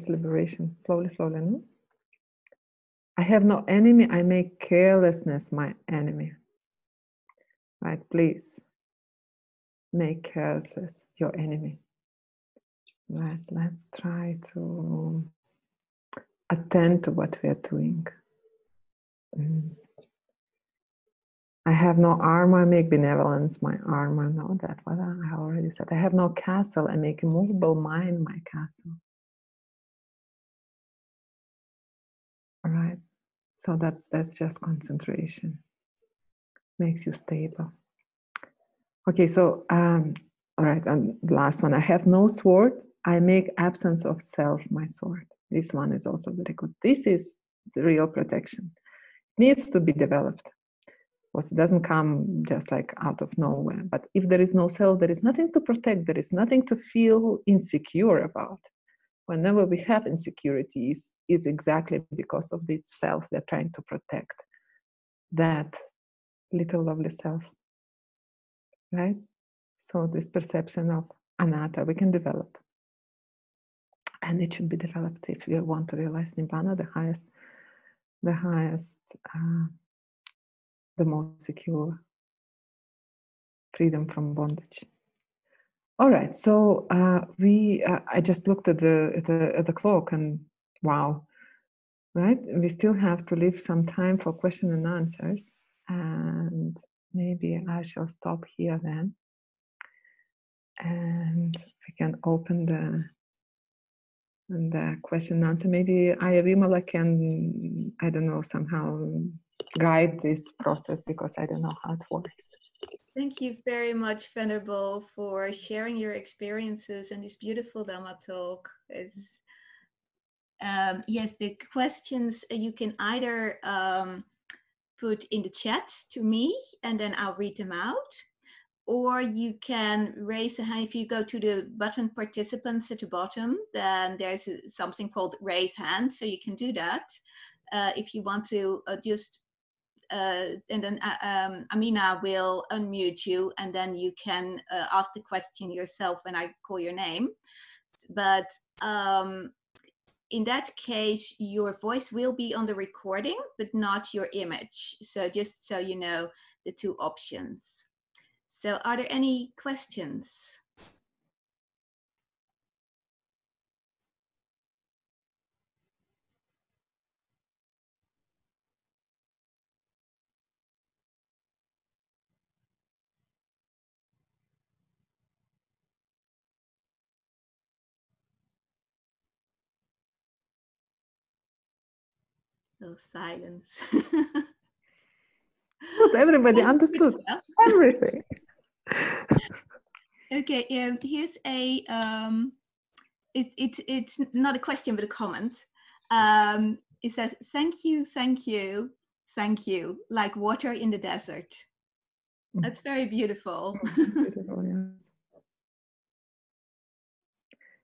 liberation, slowly, no? I have no enemy. I make carelessness my enemy. Right? Please make carelessness your enemy. Right? Let's try to attend to what we are doing. I have no armor, I make benevolence my armor. No, that's what I already said. I have no castle, I make immovable mind my castle. All right. So that's just concentration. Makes you stable. Okay, so all right, and last one. I have no sword, I make absence of self my sword. This one is also very good. This is the real protection. It needs to be developed. Because it doesn't come just like out of nowhere. But if there is no self, there is nothing to protect, there is nothing to feel insecure about. Whenever we have insecurities, is exactly because of the self we're trying to protect. That little lovely self, right? So this perception of anatta we can develop. And it should be developed if you want to realize Nibbana, the highest, the most secure freedom from bondage. All right, so I just looked at the clock, and wow, right? We still have to leave some time for question and answers, and maybe I shall stop here then, and we can open the question and answer. Maybe Ayya Vimala can, I don't know, somehow guide this process, because I don't know how it works. Thank you very much, Venerable, for sharing your experiences and this beautiful Dhamma talk. Yes, the questions you can either put in the chat to me, and then I'll read them out. Or you can raise a hand. If you go to the button participants at the bottom, then there's something called raise hand. So you can do that. If you want to and then Amina will unmute you, and then you can ask the question yourself when I call your name. But in that case, your voice will be on the recording, but not your image. So just so you know the two options. So are there any questions? No silence. Good, everybody understood everything. Okay, here's a it's not a question but a comment. It says, thank you, thank you, thank you, like water in the desert. That's very beautiful. Beautiful, yes.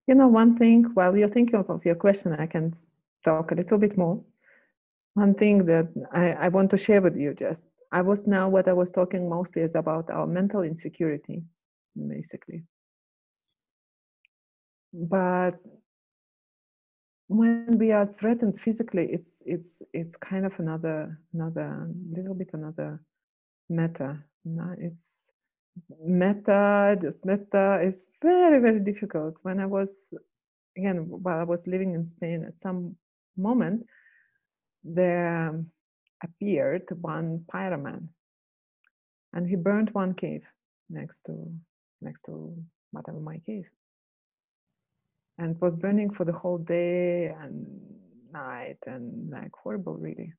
You know, one thing, while you're thinking of your question, I can talk a little bit more. One thing that I want to share with you, what I was talking mostly is about our mental insecurity, basically. But when we are threatened physically, it's kind of another metta. It's metta is very, very difficult. When I was, again, while I was living in Spain, at some moment there appeared one pyroman, and he burned one cave next to whatever my cave, and it was burning for the whole day and night, and like horrible, really.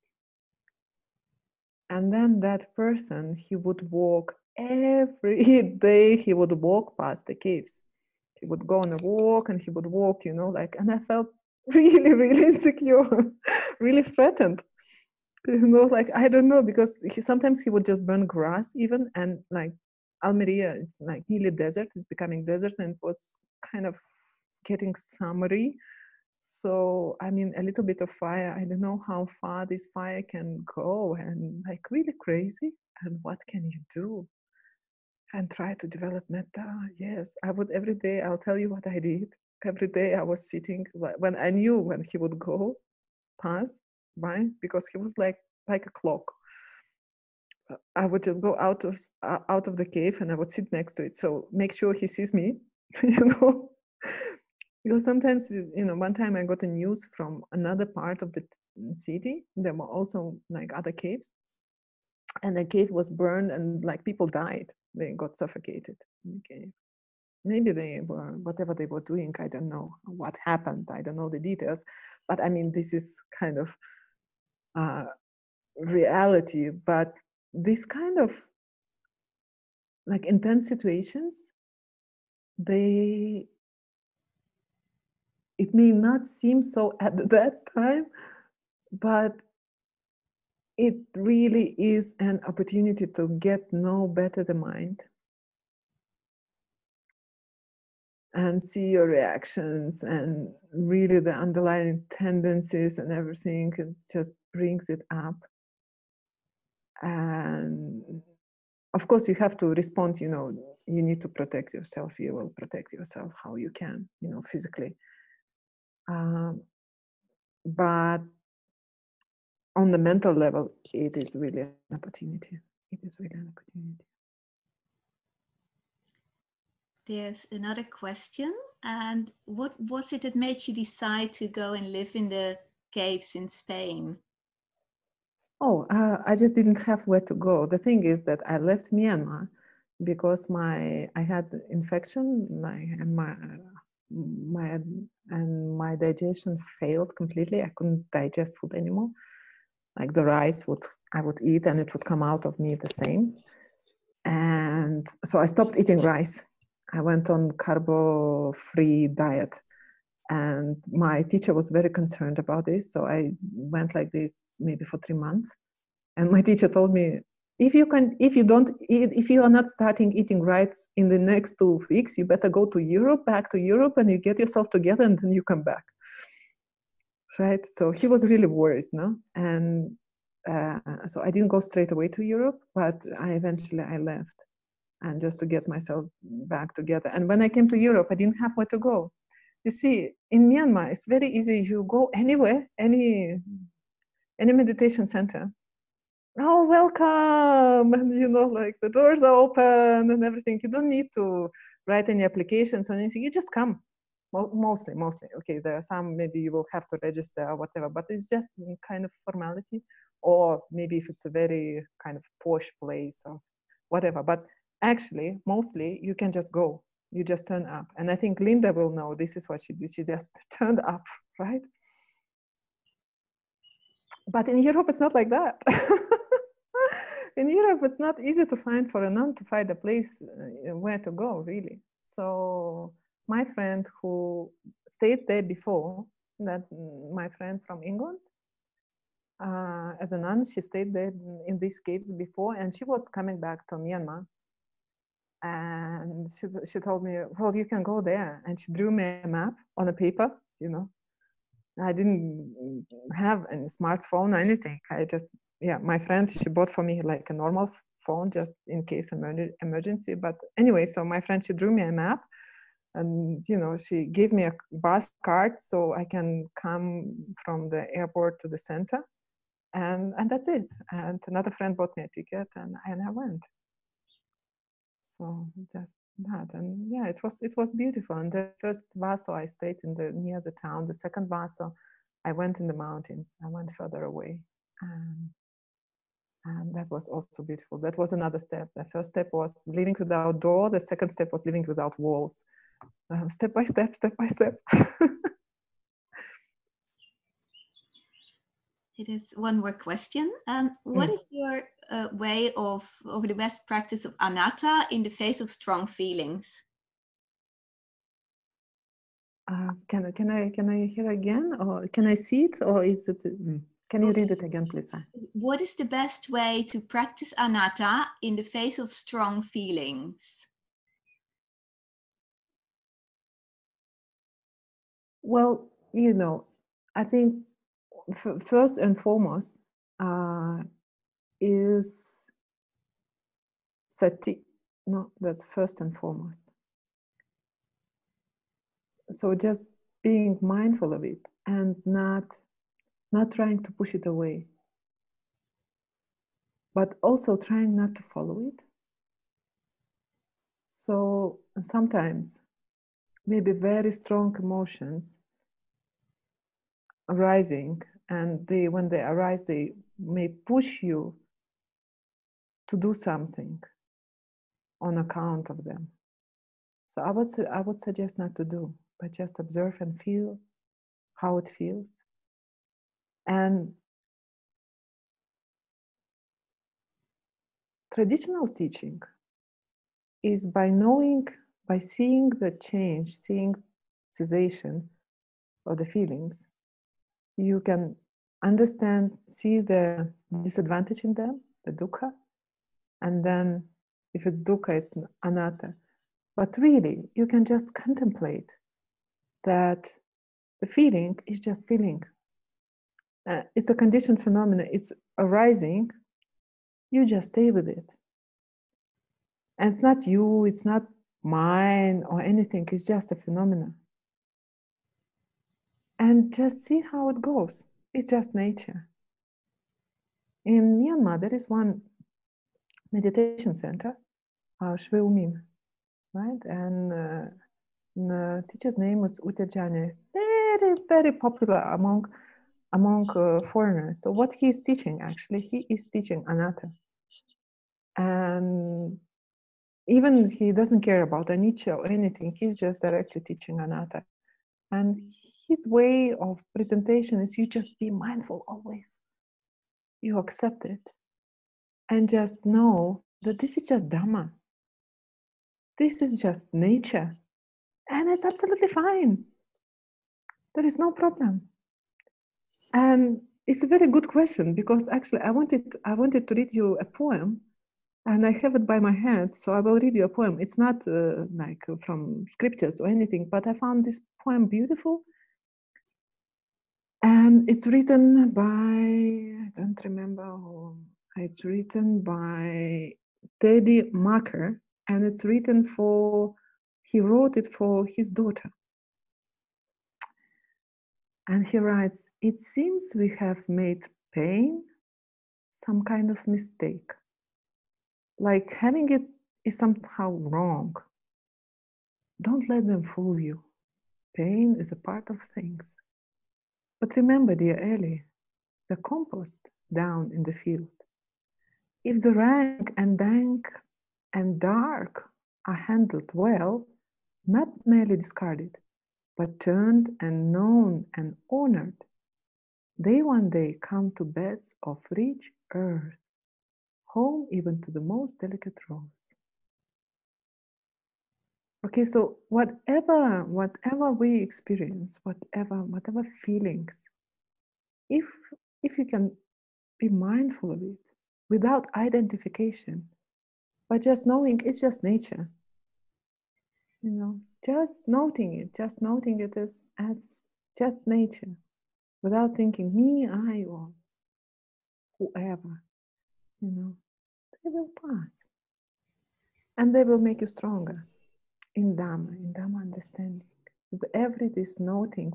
And then that person, he would walk every day, he would walk past the caves. He would go on a walk, and he would walk, like, and I felt really, really insecure, really threatened. Like, I don't know, because sometimes he would just burn grass even, and like Almeria, it's like nearly desert, it's becoming desert, and it was kind of getting summery. So, I mean, a little bit of fire, I don't know how far this fire can go, and like really crazy. And what can you do? And try to develop metta. Yes, I would every day, I'll tell you what I did. Every day I was sitting, when I knew when he would go past, right? Because he was like a clock. I would just go out of the cave and I would sit next to it. So make sure he sees me, you know. Because sometimes, one time I got a news from another part of the city. There were also like other caves, and the cave was burned, and like people died. They got suffocated in the cave. Maybe they were, whatever they were doing, I don't know what happened. I don't know the details, but I mean, this is kind of reality. But this kind of like intense situations, it may not seem so at that time, but it really is an opportunity to get know better the mind and see your reactions and really the underlying tendencies and everything. It just brings it up. And of course you have to respond, you need to protect yourself. You will protect yourself how you can, physically. But on the mental level, it is really an opportunity. It is really an opportunity. There's another question. And what was it that made you decide to go and live in the caves in Spain? Oh, I just didn't have where to go. The thing is that I left Myanmar because I had infection, and my digestion failed completely. I couldn't digest food anymore. Like the rice I would eat and it would come out of me the same. And so I stopped eating rice. I went on carbo-free diet. And my teacher was very concerned about this. So I went like this maybe for 3 months. And my teacher told me, if you are not starting eating rice in the next 2 weeks, you better go back to Europe, and you get yourself together, and then you come back. Right? So he was really worried, no? And so I didn't go straight away to Europe, but eventually I left, and just to get myself back together. And when I came to Europe, I didn't have where to go. You see, in Myanmar, it's very easy. You go anywhere, any meditation center. Oh, welcome! And like the doors are open and everything. You don't need to write any applications or anything. You just come. Mostly. Okay, there are some maybe you will have to register or whatever, but it's just kind of formality. Or maybe if it's a very kind of posh place or whatever. But actually, mostly you can just go. You just turn up. And I think Linda will know this is what she did. She just turned up, right? But in Europe, it's not like that. In Europe, it's not easy to find for a nun to find a place where to go, really. So my friend who stayed there before, my friend from England, as a nun, she stayed there in these caves before, and she was coming back to Myanmar. And she told me, well, you can go there. And she drew me a map on a paper, I didn't have any smartphone or anything. My friend, she bought for me like a normal phone just in case emergency. But anyway, so my friend, she drew me a map, and she gave me a bus card so I can come from the airport to the center, and that's it. And another friend bought me a ticket, and I went. So just that, and yeah, it was beautiful. And the first Vaso I stayed near the town. The second Vaso I went in the mountains. I went further away, and that was also beautiful. That was another step. The first step was living without door. The second step was living without walls. Step by step, step by step. It is one more question. What is your way of the best practice of anatta in the face of strong feelings? Can I hear again, or can I see it, or is it? Can you read it again, please? What is the best way to practice anatta in the face of strong feelings? Well, I think first and foremost is sati. No, that's first and foremost. So just being mindful of it and not not trying to push it away, but also trying not to follow it. So sometimes maybe very strong emotions arising, and when they arise, they may push you to do something on account of them. So I would suggest not to do, but just observe and feel how it feels. And traditional teaching is by seeing the change, seeing cessation of the feelings, you can understand, see the disadvantage in them, the dukkha, and then if it's dukkha, it's anatta. But really, you can just contemplate that the feeling is just feeling. It's a conditioned phenomenon. It's arising. You just stay with it. And it's not you, it's not mine or anything. It's just a phenomenon. And just see how it goes. It's just nature. In Myanmar, there is one meditation center, Shwe Umin, right? And the teacher's name was Utajane. Very, very popular among foreigners. So what he is teaching, actually, he is teaching anatta. And even he doesn't care about anicca or anything. He's just directly teaching anatta. And his way of presentation is you just be mindful always. You accept it. And just know that this is just Dhamma. This is just nature. And it's absolutely fine. There is no problem. And it's a very good question, because actually I wanted to read you a poem, and I have it by my hand, so I will read you a poem. It's not like from scriptures or anything, but I found this poem beautiful. And it's written by, I don't remember who, it's written by Teddy Macker, and it's written he wrote it for his daughter. And he writes, "It seems we have made pain some kind of mistake. Like having it is somehow wrong. Don't let them fool you. Pain is a part of things. But remember, dear Ellie, the compost down in the field. If the rank and dank and dark are handled well, not merely discarded, but turned and known and honored, they one day come to beds of rich earth, home even to the most delicate rose." Okay, so whatever we experience, whatever feelings, if you can be mindful of it without identification, but just knowing it's just nature, just noting it as just nature, without thinking me, I, or whoever, they will pass, and they will make you stronger in Dhamma understanding. With every noting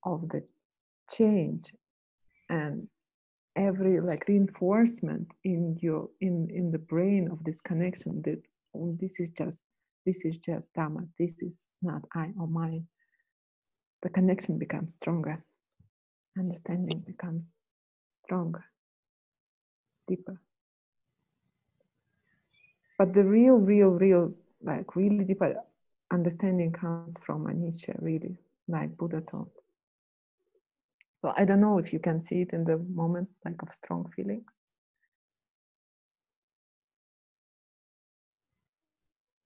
of the change, and every reinforcement in the brain of this connection that this is just Dhamma, this is not I or mine, the connection becomes stronger, understanding becomes stronger, deeper. But the real really deeper understanding comes from anicca, really, like Buddha taught. So I don't know if you can see it in the moment, of strong feelings.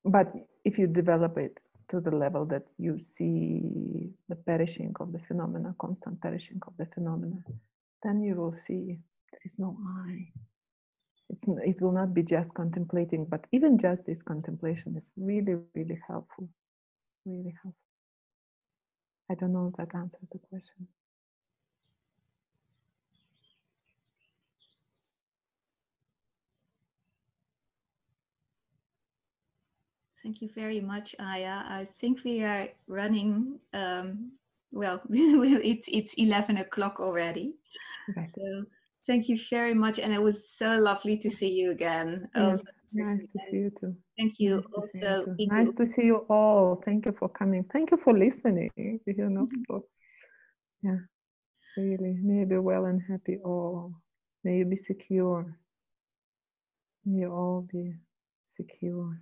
But if you develop it to the level that you see the perishing of the phenomena, constant perishing of the phenomena, then you will see there is no I. It will not be just contemplating, but even just this contemplation is really, really helpful. Really helpful. I don't know if that answers the question. Thank you very much, Ayya. I think we are running well, it's 11 o'clock already. Right. So thank you very much. And it was so lovely to see you again. Yes, Also, nice to see you too. thank you Nice to see you also, too. people. Nice to see you all. Thank you for coming. Thank you for listening. You know, yeah, really. May you be well and happy all. May you be secure. May you all be secure.